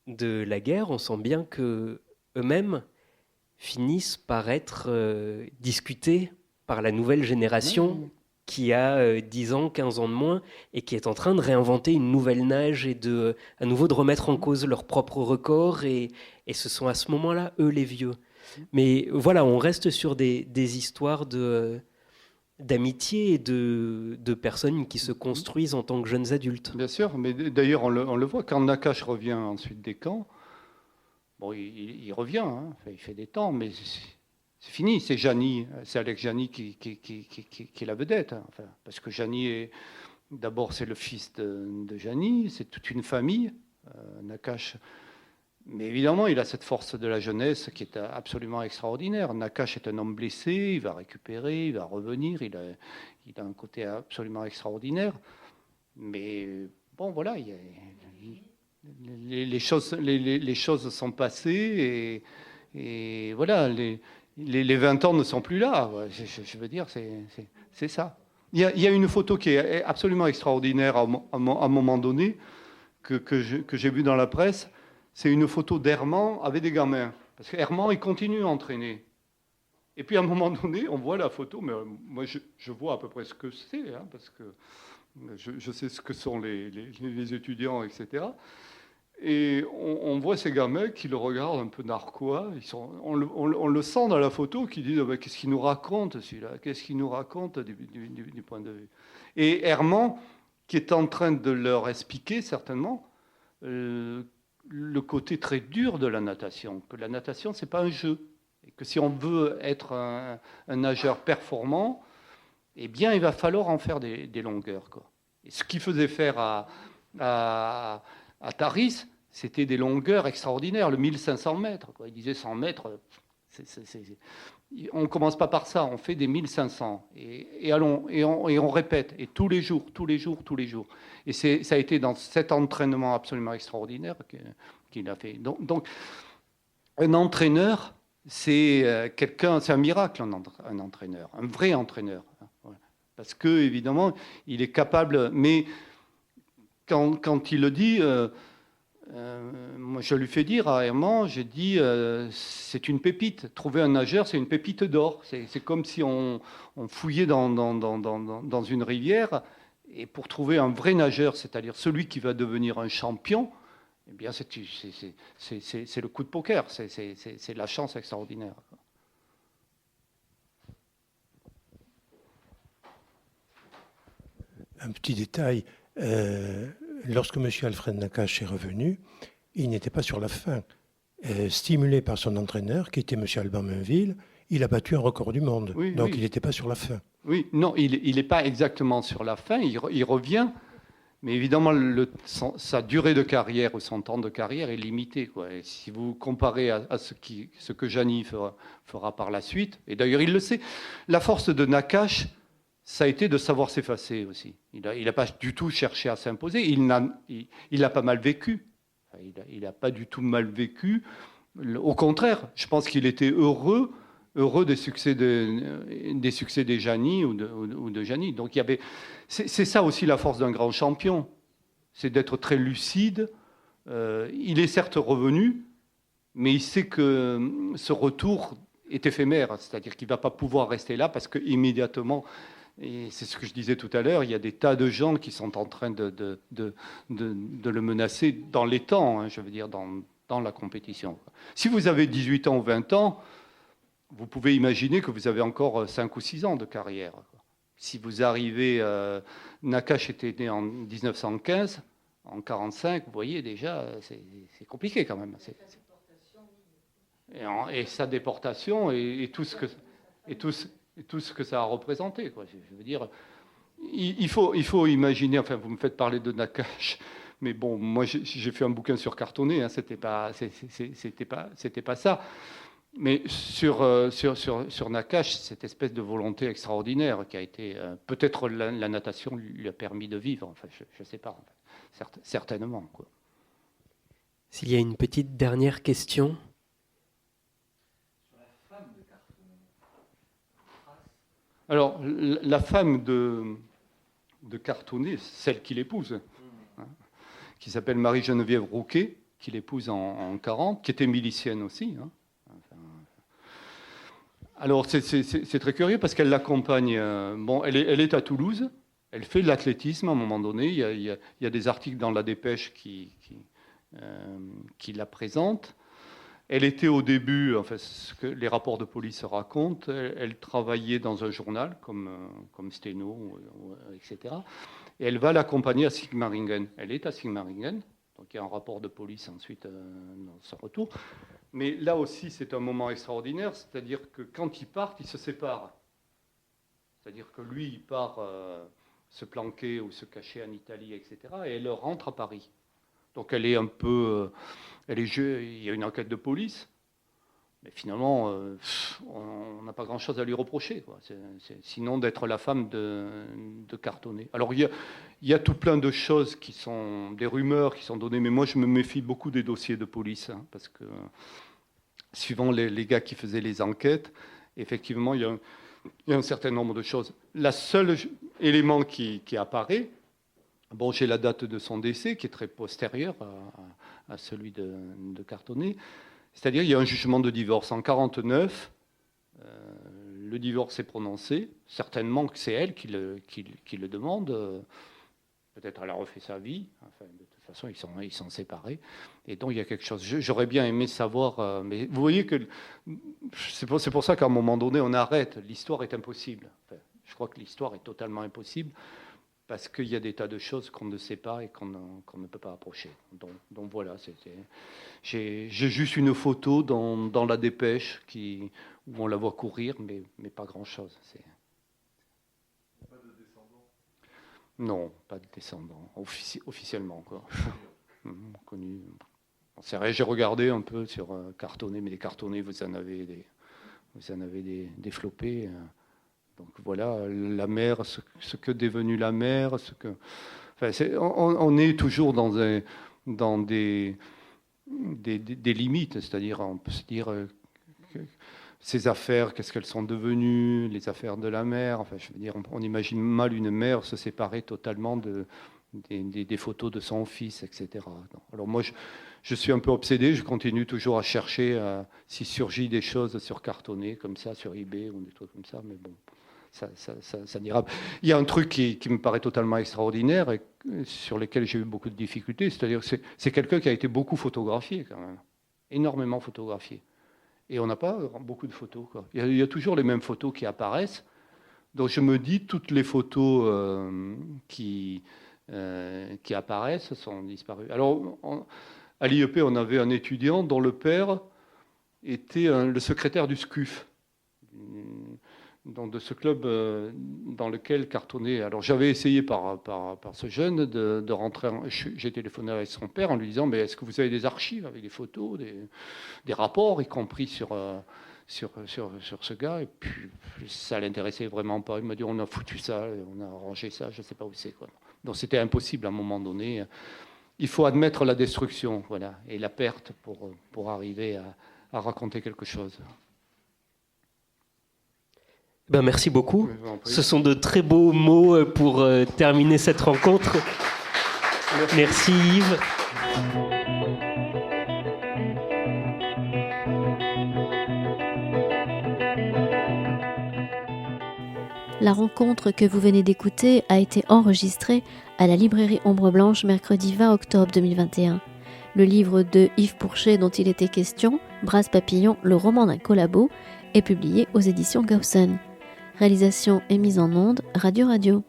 de la guerre, on sent bien qu'eux-mêmes finissent par être discutés par la nouvelle génération qui a 10 ans, 15 ans de moins et qui est en train de réinventer une nouvelle nage et à nouveau de remettre en cause leurs propres records. Et ce sont à ce moment-là, eux, les vieux. Mais voilà, on reste sur des histoires de d'amitié et de personnes qui se construisent en tant que jeunes adultes. Bien sûr, mais d'ailleurs on le voit quand Nakache revient ensuite des camps. Bon, il revient, hein, il fait des temps, mais c'est fini. C'est Jani, c'est Alex Jani qui est la vedette. Hein, enfin, parce que Jani d'abord c'est le fils de Jani, c'est toute une famille. Nakache. Mais évidemment, il a cette force de la jeunesse qui est absolument extraordinaire. Nakache est un homme blessé, il va récupérer, il va revenir, il a un côté absolument extraordinaire. Mais bon, voilà, les choses sont passées et voilà, les 20 ans ne sont plus là. Je veux dire, c'est ça. Il y a une photo qui est absolument extraordinaire à un moment donné que j'ai vue dans la presse. C'est une photo d'Herman avec des gamins. Parce qu'Herman, il continue à entraîner. Et puis à un moment donné, on voit la photo, mais moi je vois à peu près ce que c'est, hein, parce que je sais ce que sont les étudiants, etc. Et on voit ces gamins qui le regardent un peu narquois. On le sent dans la photo, qui disent oh, qu'est-ce qu'il nous raconte celui-là? Qu'est-ce qu'il nous raconte du point de vue? Et Herman, qui est en train de leur expliquer certainement le côté très dur de la natation, que la natation, c'est pas un jeu. Et que si on veut être un nageur performant, eh bien, il va falloir en faire des longueurs, quoi. Et ce qu'il faisait faire à Taris, c'était des longueurs extraordinaires, le 1500 mètres, quoi. Il disait 100 mètres, on ne commence pas par ça, on fait des 1500. Et on répète, et tous les jours. Et ça a été dans cet entraînement absolument extraordinaire qu'il a fait. Donc un entraîneur, c'est un miracle, un entraîneur, un vrai entraîneur. Parce que, évidemment, il est capable, mais quand il le dit, moi je lui fais dire à Herman, j'ai dit, c'est une pépite. Trouver un nageur, c'est une pépite d'or. C'est comme si on fouillait dans une rivière, et pour trouver un vrai nageur, c'est-à-dire celui qui va devenir un champion, eh bien c'est le coup de poker, c'est la chance extraordinaire. Un petit détail, lorsque M. Alfred Nakache est revenu, il n'était pas sur la fin. Stimulé par son entraîneur, qui était M. Alban Mainville, il a battu un record du monde. Oui, donc il n'était pas sur la fin. Oui, non, il n'est pas exactement sur la fin, il revient, mais évidemment, sa durée de carrière ou son temps de carrière est limité, quoi. Et si vous comparez à ce que Jani fera par la suite, et d'ailleurs il le sait, la force de Nakache, ça a été de savoir s'effacer aussi. Il n'a pas du tout cherché à s'imposer. Il a pas mal vécu. Il n'a pas du tout mal vécu. Au contraire, je pense qu'il était heureux des succès des Jani ou de Jani. Donc c'est ça aussi la force d'un grand champion, c'est d'être très lucide. Il est certes revenu, mais il sait que ce retour est éphémère, c'est-à-dire qu'il ne va pas pouvoir rester là parce qu'immédiatement, et c'est ce que je disais tout à l'heure, il y a des tas de gens qui sont en train de le menacer dans les temps, hein, je veux dire, dans la compétition. Si vous avez 18 ans ou 20 ans, vous pouvez imaginer que vous avez encore 5 ou 6 ans de carrière. Si vous arrivez... Nakache était né en 1915, en 1945, vous voyez déjà, c'est compliqué quand même. Et sa déportation et tout ce que ça a représenté, quoi. Je veux dire, il faut imaginer, enfin vous me faites parler de Nakache, mais bon, moi j'ai fait un bouquin sur Cartonnet, hein, c'était pas ça. Mais sur Nakache, cette espèce de volonté extraordinaire qui a été... peut-être la natation lui a permis de vivre, enfin je ne sais pas, certainement, quoi. S'il y a une petite dernière question. Alors, la femme de Cartonnet, celle qu'il épouse, hein, qui s'appelle Marie-Geneviève Rouquet, qu'il épouse en 40, qui était milicienne aussi. Hein. Alors, c'est très curieux parce qu'elle l'accompagne. Bon, elle est à Toulouse, elle fait de l'athlétisme à un moment donné. Il y a des articles dans La Dépêche qui la présentent. Elle était au début, enfin, ce que les rapports de police racontent, elle travaillait dans un journal comme sténo, etc. Et elle va l'accompagner à Sigmaringen. Elle est à Sigmaringen, donc il y a un rapport de police ensuite dans son retour. Mais là aussi, c'est un moment extraordinaire, c'est-à-dire que quand ils partent, ils se séparent. C'est-à-dire que lui, il part se planquer ou se cacher en Italie, etc. Et elle rentre à Paris. Donc elle est un peu... il y a une enquête de police, mais finalement, on n'a pas grand-chose à lui reprocher, quoi. Sinon d'être la femme de Cartonnet. Alors il y a tout plein de choses qui sont des rumeurs qui sont données, mais moi je me méfie beaucoup des dossiers de police, hein, parce que suivant les gars qui faisaient les enquêtes, effectivement, il y a un certain nombre de choses. Le seul élément qui apparaît, bon, j'ai la date de son décès qui est très postérieure à celui de Cartonnet. C'est-à-dire qu'il y a un jugement de divorce. En 1949, le divorce est prononcé. Certainement que c'est elle qui le demande. Peut-être elle a refait sa vie. Enfin, de toute façon, ils sont séparés. Et donc, il y a quelque chose. J'aurais bien aimé savoir. Mais vous voyez que c'est pour ça qu'à un moment donné, on arrête. L'histoire est impossible. Enfin, je crois que l'histoire est totalement impossible. Parce qu'il y a des tas de choses qu'on ne sait pas et qu'on ne peut pas approcher. Donc voilà, j'ai juste une photo dans la dépêche où on la voit courir, mais pas grand-chose. Pas de descendants ? Non, pas de descendants, officiellement, quoi. Connu. C'est vrai, j'ai regardé un peu sur Cartonnet, mais les Cartonnets, vous en avez des flopés. Donc voilà, la mer, ce que est devenu la mer, on est toujours dans des limites, c'est-à-dire on peut se dire que ces affaires, qu'est-ce qu'elles sont devenues, les affaires de la mer. Enfin, je veux dire, on imagine mal une mère se séparer totalement des photos de son fils, etc. Alors moi, je suis un peu obsédé, je continue toujours à chercher s'il surgit des choses sur Cartonnet, comme ça, sur eBay ou des trucs comme ça, mais bon. Ça n'ira. Il y a un truc qui me paraît totalement extraordinaire et sur lequel j'ai eu beaucoup de difficultés, c'est-à-dire que c'est quelqu'un qui a été beaucoup photographié quand même, énormément photographié. Et on n'a pas beaucoup de photos, quoi. Il y a toujours les mêmes photos qui apparaissent. Donc je me dis, toutes les photos qui apparaissent sont disparues. Alors, à l'IEP, on avait un étudiant dont le père était le secrétaire du SCUF, de ce club dans lequel Cartonnet... Alors j'avais essayé par ce jeune de rentrer... J'ai téléphoné avec son père en lui disant, mais est-ce que vous avez des archives avec des photos, des rapports, y compris sur ce gars? Et puis ça l'intéressait vraiment pas. Il m'a dit, on a foutu ça, on a rangé ça, je ne sais pas où c'est, quoi. Donc c'était impossible à un moment donné. Il faut admettre la destruction, voilà, et la perte pour arriver à raconter quelque chose. Ben merci beaucoup. Ce sont de très beaux mots pour terminer cette rencontre. Merci Yves. La rencontre que vous venez d'écouter a été enregistrée à la librairie Ombre Blanche mercredi 20 octobre 2021. Le livre de Yves Pourchet dont il était question, Brasse Papillon, le roman d'un collabo, est publié aux éditions Gaussen. Réalisation et mise en onde, Radio.